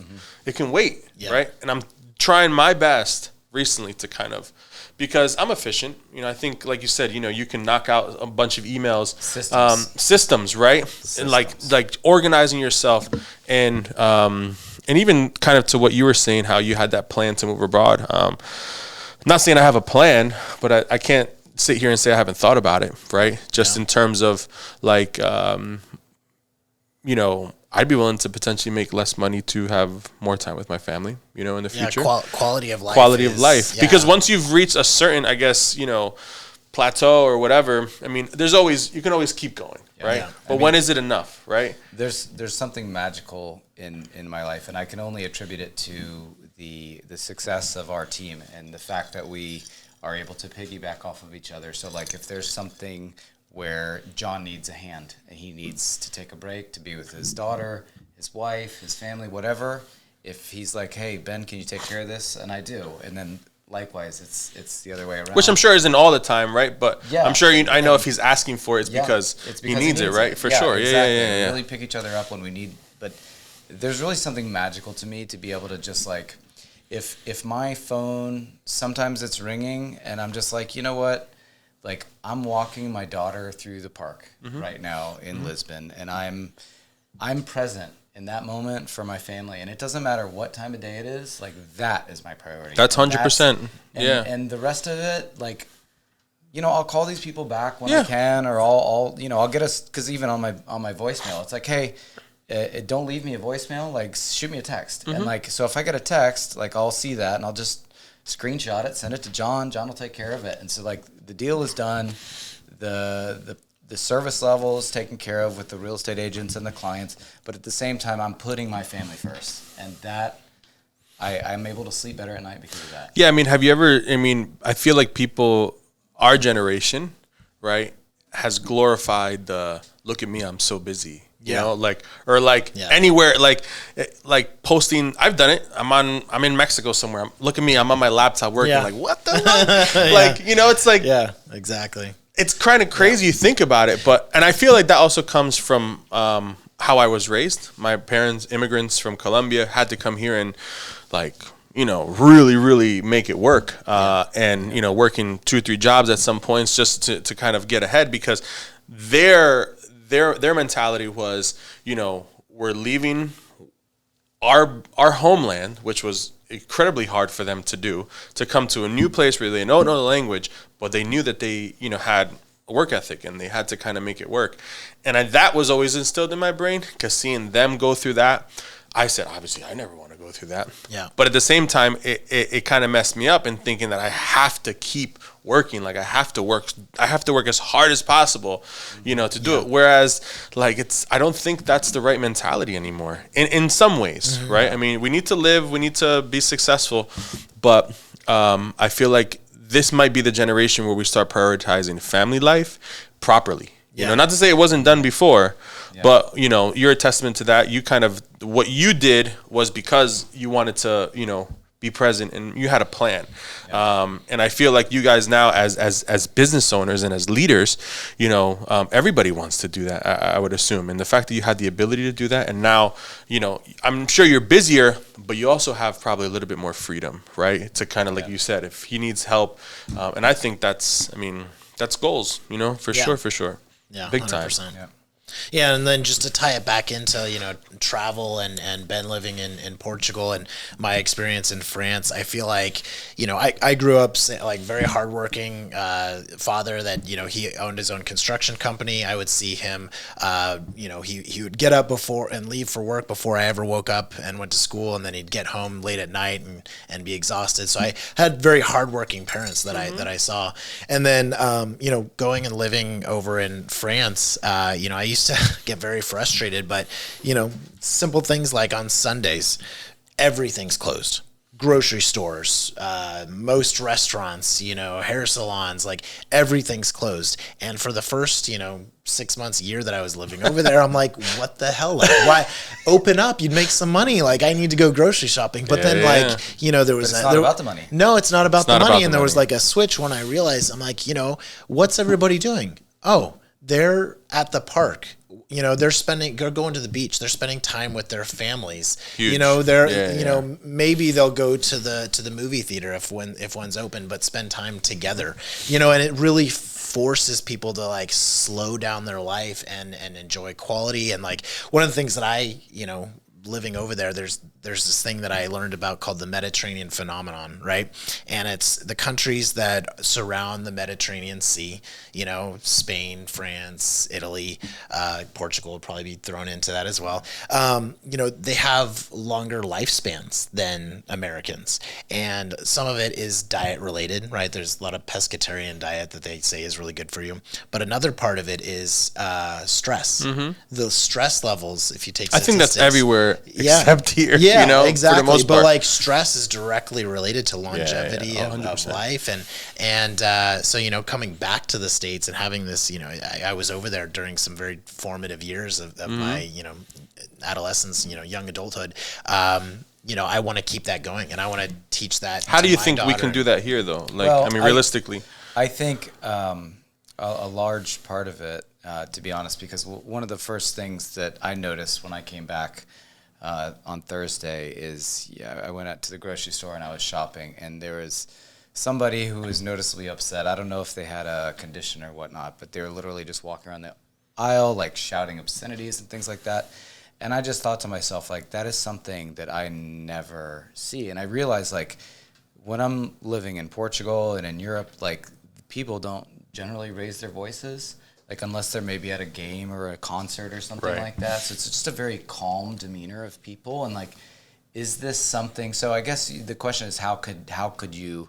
it can wait, right? And I'm trying my best recently to kind of, because I'm efficient. I think, like you said, you can knock out a bunch of emails. Systems, right? Systems. And like organizing yourself and even kind of to what you were saying, how you had that plan to move abroad. Not saying I have a plan, but I can't sit here and say I haven't thought about it, right? Just in terms of like, I'd be willing to potentially make less money to have more time with my family, in the future. Quality of life. Because once you've reached a certain, I guess, plateau or whatever, I mean, you can always keep going, right? Yeah. But when is it enough, right? There's something magical in my life, and I can only attribute it to the success of our team and the fact that we are able to piggyback off of each other. So like if there's something where John needs a hand and he needs to take a break to be with his daughter, his wife, his family, whatever, if he's like, hey, Ben, can you take care of this? And I do. And then likewise, it's the other way around. Which I'm sure isn't all the time, right? But yeah, I'm sure I know if he's asking for it, it's because he needs it, right? For sure. Exactly. Yeah. We really pick each other up when we need. But there's really something magical to me to be able to just like, if my phone, sometimes it's ringing and I'm just like, you know what? Like I'm walking my daughter through the park right now in Lisbon, and I'm present in that moment for my family, and it doesn't matter what time of day it is. Like that is my priority. That's 100%. Yeah. And the rest of it, like, I'll call these people back when I can, or I'll get us, because even on my voicemail, it's like, hey, don't leave me a voicemail. Like shoot me a text, and like so if I get a text, like I'll see that and I'll just screenshot it, send it to John. John will take care of it. And so like the deal is done. The service level is taken care of with the real estate agents and the clients. But at the same time, I'm putting my family first. And that I'm able to sleep better at night because of that. Yeah. I mean, I feel like people, our generation, right, has glorified the look at me, I'm so busy. Anywhere, like posting. I've done it. I'm in Mexico somewhere. Look at me. I'm on my laptop working. Like what the hell? It's like exactly. It's kind of crazy. You think about it, and I feel like that also comes from how I was raised. My parents, immigrants from Colombia, had to come here and really, really make it work. And working 2 or 3 jobs at some points just to kind of get ahead, because their mentality was, we're leaving our homeland, which was incredibly hard for them to do, to come to a new place where they don't know the language, but they knew that they, had a work ethic and they had to kind of make it work. And that was always instilled in my brain, because seeing them go through that, I said, obviously, I never want to go through that. Yeah. But at the same time, it kind of messed me up in thinking that I have to keep working. Like I have to work as hard as possible, to do it. Whereas like I don't think that's the right mentality anymore in some ways, right? I mean, we need to live, we need to be successful, but I feel like this might be the generation where we start prioritizing family life properly. Not to say it wasn't done before, but you're a testament to that. You kind of, what you did was because you wanted to, be present and you had a plan. And I feel like you guys now as business owners and as leaders, everybody wants to do that, I would assume. And the fact that you had the ability to do that, and now, I'm sure you're busier, but you also have probably a little bit more freedom, right? To kind of, like you said, if he needs help. And I think that's goals, for sure. Yeah, big 100%. Time. Yeah. Yeah, and then just to tie it back into, travel and Ben living in Portugal and my experience in France, I feel like, I grew up like very hardworking father that, he owned his own construction company. I would see him, he would get up before and leave for work before I ever woke up and went to school, and then he'd get home late at night and be exhausted. So I had very hardworking parents that I saw. And then, going and living over in France, I used used to get very frustrated, but simple things like on Sundays, everything's closed. Grocery stores, most restaurants, hair salons, like everything's closed. And for the first, 6 months, year that I was living over there, I'm like, what the hell? Like, why open up? You'd make some money. Like, I need to go grocery shopping. But then, there was it's not about the money. No, it's not about the not money. about And the there was money. like a switch when I realized, I'm like, what's everybody doing? Oh, they're at the park. They're going to the beach. They're spending time with their families. Huge. Maybe they'll go to the movie theater if one's open, but spend time together. And it really forces people to like slow down their life and enjoy quality. And like one of the things that I, living over there, there's this thing that I learned about called the Mediterranean phenomenon, right? And it's the countries that surround the Mediterranean Sea, Spain, France, Italy, Portugal would probably be thrown into that as well. They have longer lifespans than Americans. And some of it is diet related, right? There's a lot of pescatarian diet that they say is really good for you. But another part of it is stress. The stress levels, if you take I think that's statistics, everywhere Yeah. except here. Yeah, exactly. For the most but part. like stress is directly related to longevity Oh, of 100%. life, and so coming back to the States and having this, I was over there during some very formative years of my adolescence, young adulthood. I want to keep that going, and I want to teach that. How to do you my think we daughter. can do that here, though? Like, Well, I mean, realistically. I think a large part of it, to be honest, because one of the first things that I noticed when I came back on Thursday is, I went out to the grocery store and I was shopping, and there was somebody who was noticeably upset. I don't know if they had a condition or whatnot, but they were literally just walking around the aisle, like shouting obscenities and things like that. And I just thought to myself, like, that is something that I never see. And I realized, like, when I'm living in Portugal and in Europe, like, people don't generally raise their voices, like, unless they're maybe at a game or a concert or something Right. like that. So it's just a very calm demeanor of people. And, like, is this something? So I guess the question is, how could you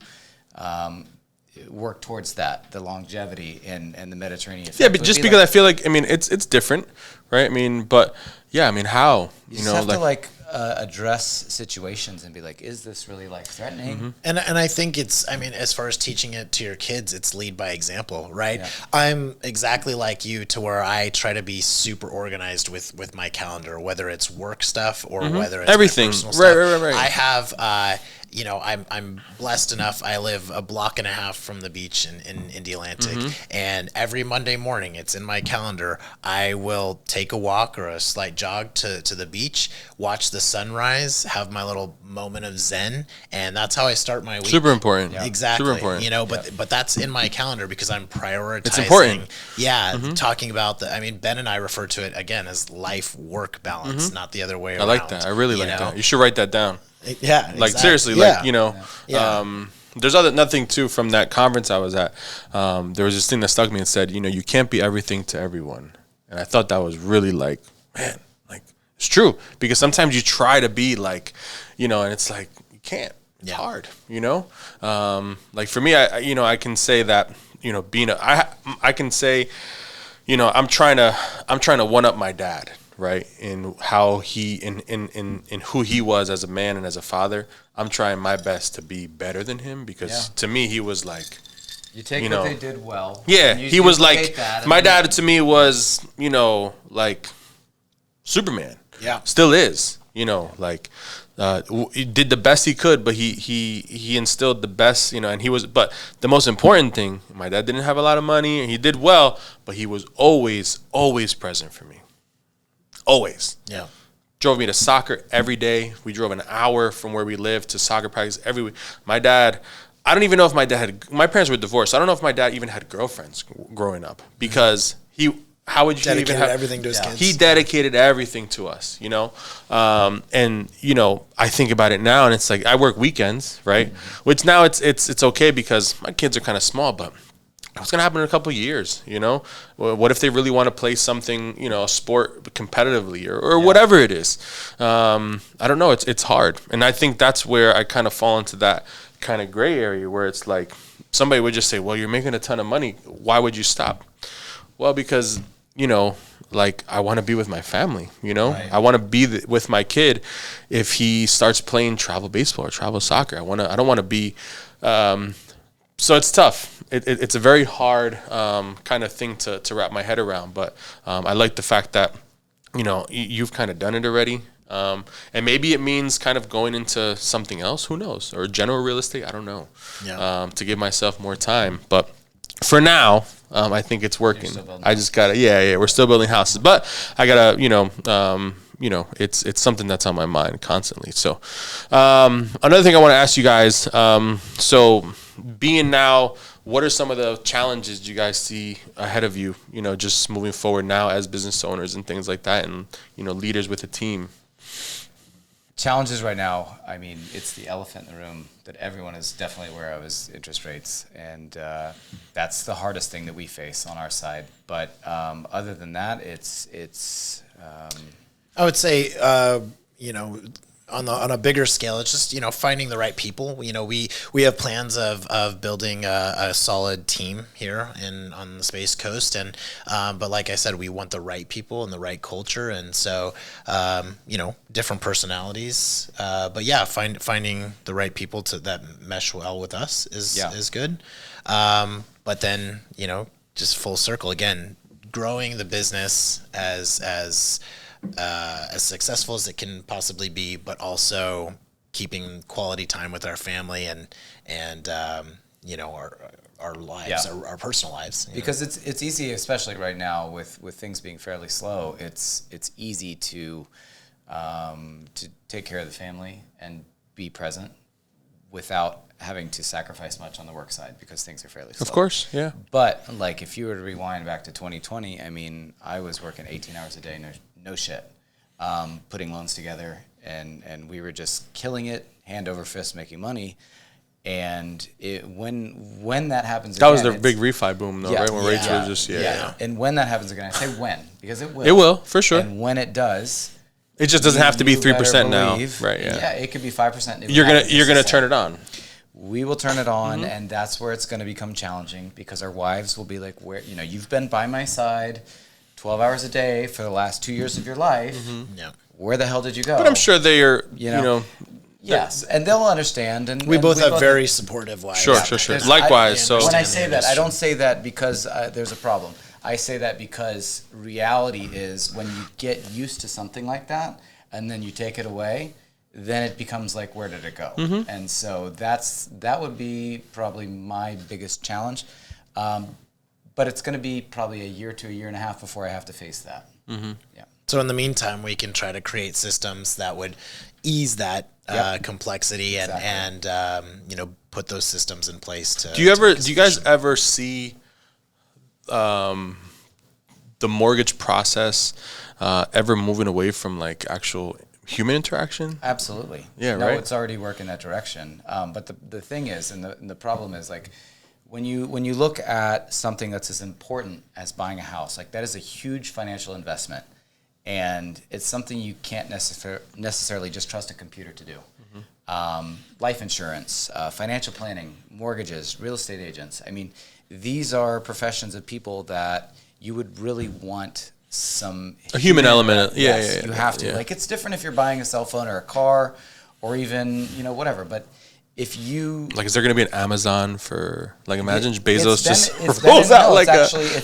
work towards that, the longevity and the Mediterranean effect? Yeah, but just because I feel like, I mean, it's different, right? I mean, but yeah, I mean, how? you just have to address situations and be like, is this really life threatening? And I think it's, as far as teaching it to your kids, it's lead by example, right? Yeah. I'm exactly like you, to where I try to be super organized with my calendar, whether it's work stuff or whether it's Everything. my personal Right, stuff. right. I have, I'm blessed enough. I live a block and a half from the beach in Indialantic, and every Monday morning, it's in my calendar. I will take a walk or a slight jog to the beach, watch the sunrise, have my little moment of zen, and that's how I start my week. Super important. Yeah. Exactly. Super important. But that's in my calendar because I'm prioritizing. It's important. Yeah, talking about Ben and I refer to it again as life-work balance, not the other way around. I like that. I really like know? that. You should write that down. Yeah, Like, exactly. seriously, Yeah. like, there's nothing too from that conference I was at. There was this thing that stuck me and said, you can't be everything to everyone. And I thought that was really like, man, like, it's true. Because sometimes you try to be like, and it's like, you can't. It's hard, like for me, I can say that, I can say, I'm trying to one up my dad, right? In how he, in who he was as a man and as a father. I'm trying my best to be better than him, because to me, he was like, You take what they did well. yeah, and you he was duplicate like, that, my and then- dad to me was, like Superman. Yeah. Still is, like, he did the best he could, but he instilled the best, and he was, but the most important thing, my dad didn't have a lot of money, and he did well, but he was always present for me. Always. Yeah. Drove me to soccer every day. We drove an hour from where we lived to soccer practice every week. My dad, I don't even know if my parents were divorced. I don't know if my dad even had girlfriends growing up, because how would you Dedicated even have everything to his kids. He dedicated everything to us, and I think about it now, and it's like, I work weekends, right? Which now it's okay because my kids are kind of small, but what's going to happen in a couple of years, What if they really want to play something, a sport competitively or whatever it is? I don't know. It's hard. And I think that's where I kind of fall into that kind of gray area where it's like somebody would just say, well, you're making a ton of money. Why would you stop? Well, because, like I want to be with my family, Right. I want to be with my kid if he starts playing travel baseball or travel soccer. I don't want to be, so it's tough. It's a very hard kind of thing to wrap my head around, but I like the fact that, you've kind of done it already. And maybe it means kind of going into something else, who knows, or general real estate, I don't know, to give myself more time. But for now, I think it's working. I just gotta, we're still building houses, but I gotta, it's something that's on my mind constantly. So, another thing I want to ask you guys, so being now, what are some of the challenges you guys see ahead of you, just moving forward now as business owners and things like that, and, leaders with a team? Challenges right now, I mean, it's the elephant in the room that everyone is definitely aware of, is interest rates. And that's the hardest thing that we face on our side. But other than that, it's I would say, on a bigger scale, it's just, finding the right people. We have plans of building a solid team here on the Space Coast, and but like I said, we want the right people and the right culture, and so different personalities. But yeah, finding the right people that mesh well with us is good. But then just full circle again, growing the business as successful as it can possibly be, but also keeping quality time with our family and our lives, our personal lives. Because it's easy, especially right now with things being fairly slow. It's easy to take care of the family and be present without having to sacrifice much on the work side because things are fairly slow. Of course, yeah. But like if you were to rewind back to 2020, I mean, I was working 18 hours a day, no shit, putting loans together, and we were just killing it, hand over fist, making money. And when that happens that again, was the big refi boom, though, right? When rates were just, And when that happens again, I say when, because it will. It will, for sure. And when it does, it just doesn't have to be 3% now, believe, right? Yeah, it could be 5%. You're gonna turn it on. We will turn it on, and that's where it's going to become challenging because our wives will be like, "Where you've been by my side 12 hours a day for the last 2 years of your life. Yeah. Where the hell did you go?" But I'm sure they are, Yes, and they'll understand. And We both have very supportive wives. Sure. Likewise. When I say that, I don't say that because there's a problem. I say that because reality is when you get used to something like that and then you take it away, then it becomes like, where did it go? And so that would be probably my biggest challenge. But it's going to be probably a year to a year and a half before I have to face that. Yeah. So in the meantime, we can try to create systems that would ease that complexity and put those systems in place to. Do you guys ever see the mortgage process ever moving away from like actual human interaction? Absolutely. Yeah, no, right. it's already working that direction. But the thing is, and the problem is, like, when you look at something that's as important as buying a house, like that is a huge financial investment, and it's something you can't necessarily just trust a computer to do. Life insurance, financial planning, mortgages, real estate agents. I mean, these are professions of people that you would really want a human element. Yes, you have to. Like, it's different if you're buying a cell phone or a car or even, whatever. But if you... Like, is there going to be an Amazon for... Like, imagine Bezos just rolls out like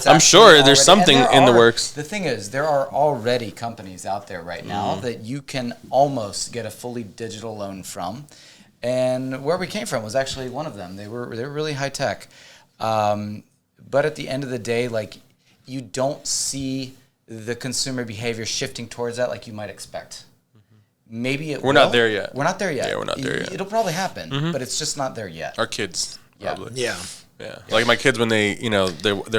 I'm sure there's something in the works. The thing is, there are already companies out there right now that you can almost get a fully digital loan from. And where we came from was actually one of them. They were really high tech. But at the end of the day, like, you don't see the consumer behavior shifting towards that like you might expect. Maybe it will. We're not there yet. We're not there yet. Yeah, we're not there yet. It'll probably happen, but it's just not there yet. Our kids, probably. Yeah. Yeah. Like my kids, when they're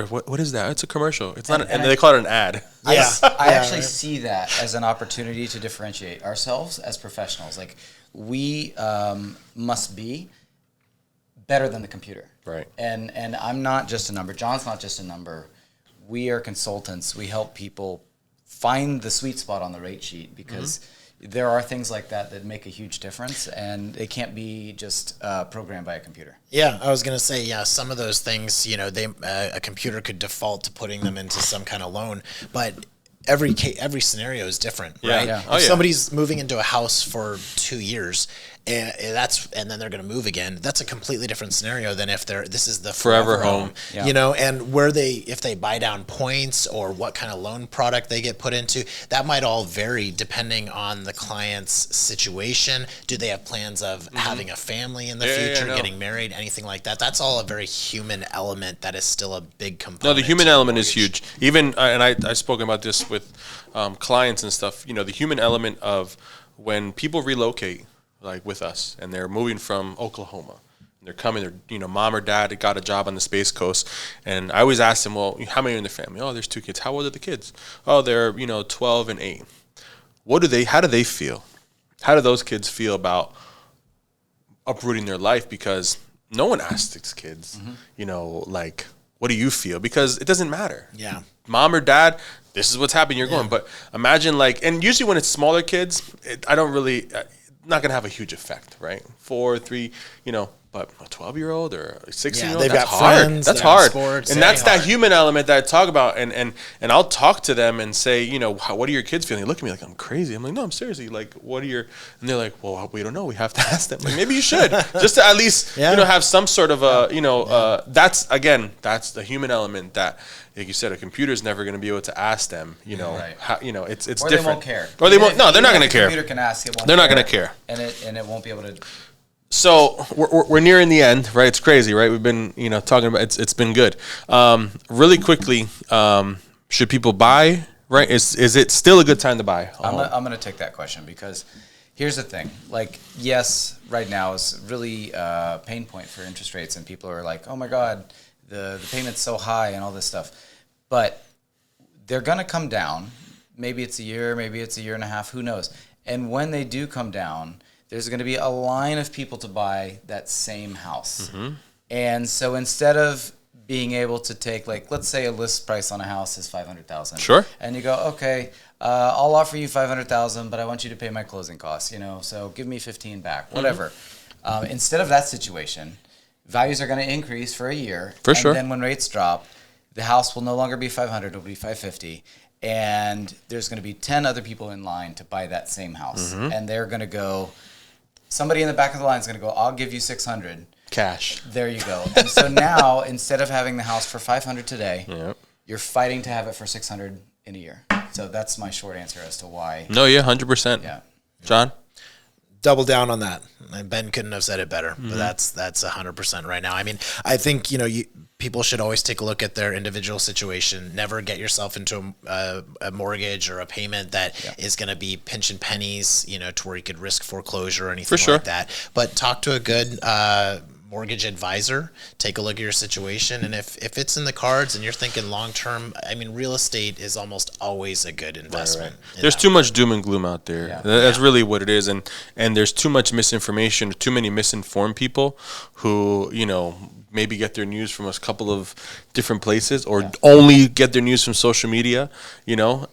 what is that? It's a commercial. It's not, and they call it an ad. Yeah. I actually see that as an opportunity to differentiate ourselves as professionals. Like, we must be better than the computer. Right. And I'm not just a number. John's not just a number. We are consultants. We help people find the sweet spot on the rate sheet because there are things like that make a huge difference, and they can't be just programmed by a computer. Yeah, I was going to say, some of those things, a computer could default to putting them into some kind of loan, but every scenario is different, Yeah. right? Yeah. If Oh, yeah. somebody's moving into a house for 2 years, and then they're going to move again, that's a completely different scenario than if this is the Forever forever home. Yeah. you know, and if they buy down points or what kind of loan product they get put into, that might all vary depending on the client's situation. Do they have plans of having a family in the future, no. getting married, anything like that? That's all a very human element that is still a big component. No, the human to element is mortgage. huge. Even and I've spoken about this with clients and stuff. You know, the human element of when people relocate, like with us, and they're moving from Oklahoma. They're coming. They're mom or dad got a job on the Space Coast, and I always ask them, well, how many are in the family? Oh, there's 2 kids. How old are the kids? Oh, they're 12 and 8. How do they feel? How do those kids feel about uprooting their life? Because no one asks these kids, like, what do you feel? Because it doesn't matter. Yeah. Mom or dad, this is what's happening. You're going. But imagine and usually when it's smaller kids, I don't really, not going to have a huge effect, right? 4, 3, but a 12-year-old or a 16-year-old, they've that's got hard. friends, That's they're in hard. sports, And that's that human element that I talk about. And I'll talk to them and say, what are your kids feeling? They look at me like I'm crazy. I'm like, no, I'm seriously. Like, what are your? And they're like, well, we don't know. We have to ask them. Like, maybe you should just to at least have some sort of a that's the human element that. Like you said, a computer's never going to be able to ask them, Right. how, it's Or different. they won't care. Or they won't. Even No, they're not if going to the care. Computer can ask, it won't They're not care, going to care. and it won't be able to. So we're nearing the end, right? It's crazy, right? We've been, talking about it's been good. Really quickly, should people buy? Right? Is it still a good time to buy? I'm going to take that question because here's the thing. Like, yes, right now is really a pain point for interest rates, and people are like, oh my God, the payment's so high and all this stuff. But they're going to come down. Maybe it's a year, maybe it's a year and a half, who knows? And when they do come down, there's going to be a line of people to buy that same house. Mm-hmm. And so instead of being able to take, like, let's say a list price on a house is $500,000. Sure. And you go, okay, I'll offer you $500,000, but I want you to pay my closing costs, so give me 15 back, whatever. Mm-hmm. Instead of that situation, values are going to increase for a year. For sure. And then when rates drop, the house will no longer be 500, it'll be 550. And there's going to be 10 other people in line to buy that same house. Mm-hmm. And they're going to go, somebody in the back of the line is going to go, I'll give you 600. Cash. There you go. And so now, instead of having the house for 500 today, you're fighting to have it for 600 in a year. So that's my short answer as to why. No, 100%. Yeah. John? Double down on that. And Ben couldn't have said it better, but that's 100% right now. I mean, I think, people should always take a look at their individual situation. Never get yourself into a mortgage or a payment that is going to be pinching pennies, to where you could risk foreclosure or anything like that. But talk to a good mortgage advisor. Take a look at your situation, and if it's in the cards and you're thinking long term, I mean, real estate is almost always a good investment. Right. There's too much doom and gloom out there. Yeah. That's really what it is, and there's too much misinformation, too many misinformed people who maybe get their news from a couple of different places or only get their news from social media,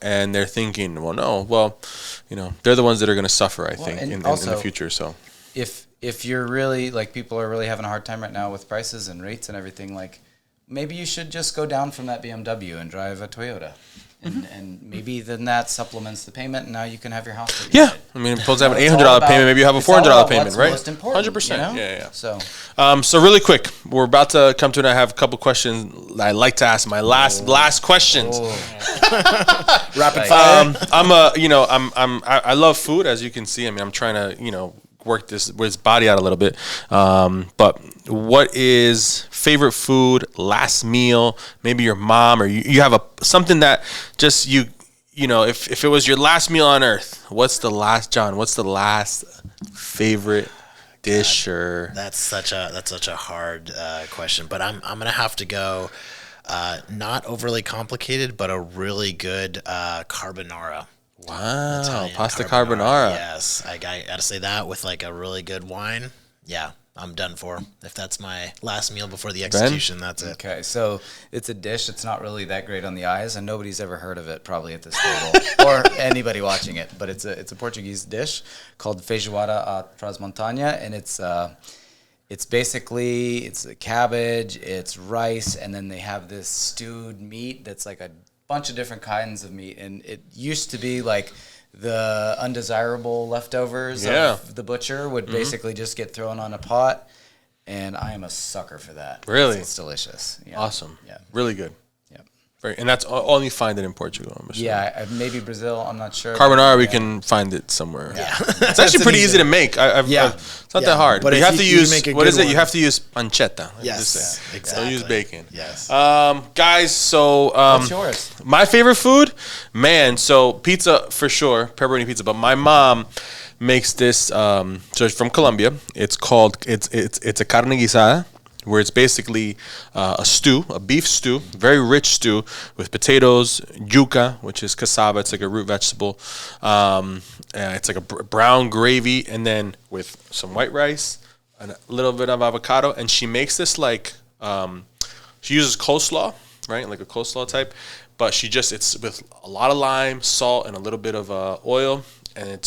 and they're thinking, they're the ones that are going to suffer, I think, in the future. So if you're really, like, people are really having a hard time right now with prices and rates and everything, like, maybe you should just go down from that BMW and drive a Toyota. And maybe then that supplements the payment, and now you can have your house. Yeah, I mean, supposed to have an $800 payment, maybe you have a $400 payment, right? Most important, 100%. Yeah. So really quick, we're about to come to it. I have a couple questions I like to ask. My last questions. Rapid fire. I love food, as you can see. I mean, I'm trying to work his body out a little bit. But what is favorite food, last meal? Maybe your mom, or you have something that just if it was your last meal on earth, what's the last favorite dish? Or That's such a hard question, but I'm gonna have to go not overly complicated, but a really good carbonara. Wow, Italian pasta carbonara. Yes, I gotta say that with like a really good wine. Yeah, I'm done for. If that's my last meal before the execution, that's it. okay, so it's a dish. It's not really that great on the eyes, and nobody's ever heard of it probably at this table or anybody watching it. But it's a Portuguese dish called feijoada à transmontana, and it's basically a cabbage, it's rice, and then they have this stewed meat that's like a bunch of different kinds of meat, and it used to be like the undesirable leftovers of the butcher would basically just get thrown on a pot, and I am a sucker for that. Really? It's delicious. Yeah. Awesome. Yeah. Really good. Yeah. And that's all you find it in Portugal. I'm assuming. Yeah, maybe Brazil. I'm not sure. Carbonara, we can find it somewhere. Yeah. It's actually pretty easy to make. It's not that hard. But you have to use, what is it? You have to use pancetta. Yes, exactly. Don't use bacon. Yes. Guys, so What's yours? my favorite food, man. So pizza for sure, pepperoni pizza. But my mom makes this. So it's from Colombia. It's called it's a carne guisada, where it's basically a stew, a beef stew, very rich stew with potatoes, yuca, which is cassava. It's like a root vegetable. It's like a brown gravy, and then with some white rice and a little bit of avocado. And she makes this like she uses coleslaw, right, like a coleslaw type. But it's with a lot of lime, salt, and a little bit of oil, and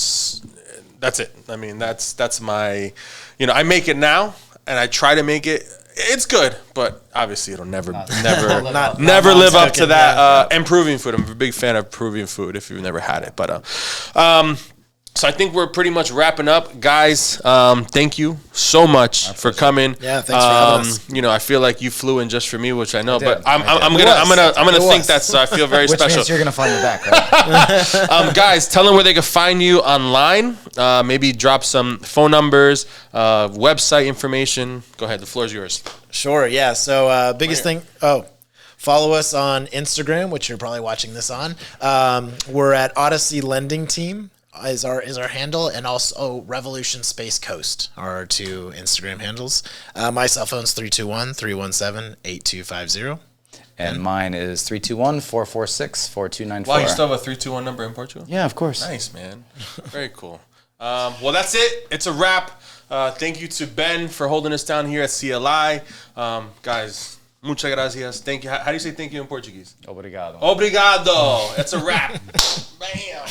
that's it. I mean, that's my, I make it now, and I try to make it. It's good, but obviously it'll never live up to that. And Peruvian food, I'm a big fan of Peruvian food. If you've never had it, but so I think we're pretty much wrapping up, guys. Thank you so much for coming. Yeah, thanks for having us. I feel like you flew in just for me, which I know, but I'm gonna think that's. I feel very Which special. means you're gonna find me back, right? Guys, tell them where they can find you online. Maybe drop some phone numbers, website information. Go ahead, the floor is yours. Sure. Yeah. So biggest thing. Follow us on Instagram, which you're probably watching this on. We're at Odyssey Lending Team. Is our handle, and also Revolution Space Coast are our two Instagram handles. My cell phone's 321-317-8250. And mine is 321-446-4294. Wow, you still have a 321 number in Portugal? Yeah, of course. Nice, man. Very cool. Well, that's it. It's a wrap. Thank you to Ben for holding us down here at CLI. Guys, muchas gracias. Thank you. How do you say thank you in Portuguese? Obrigado. Obrigado. It's a wrap. Bam.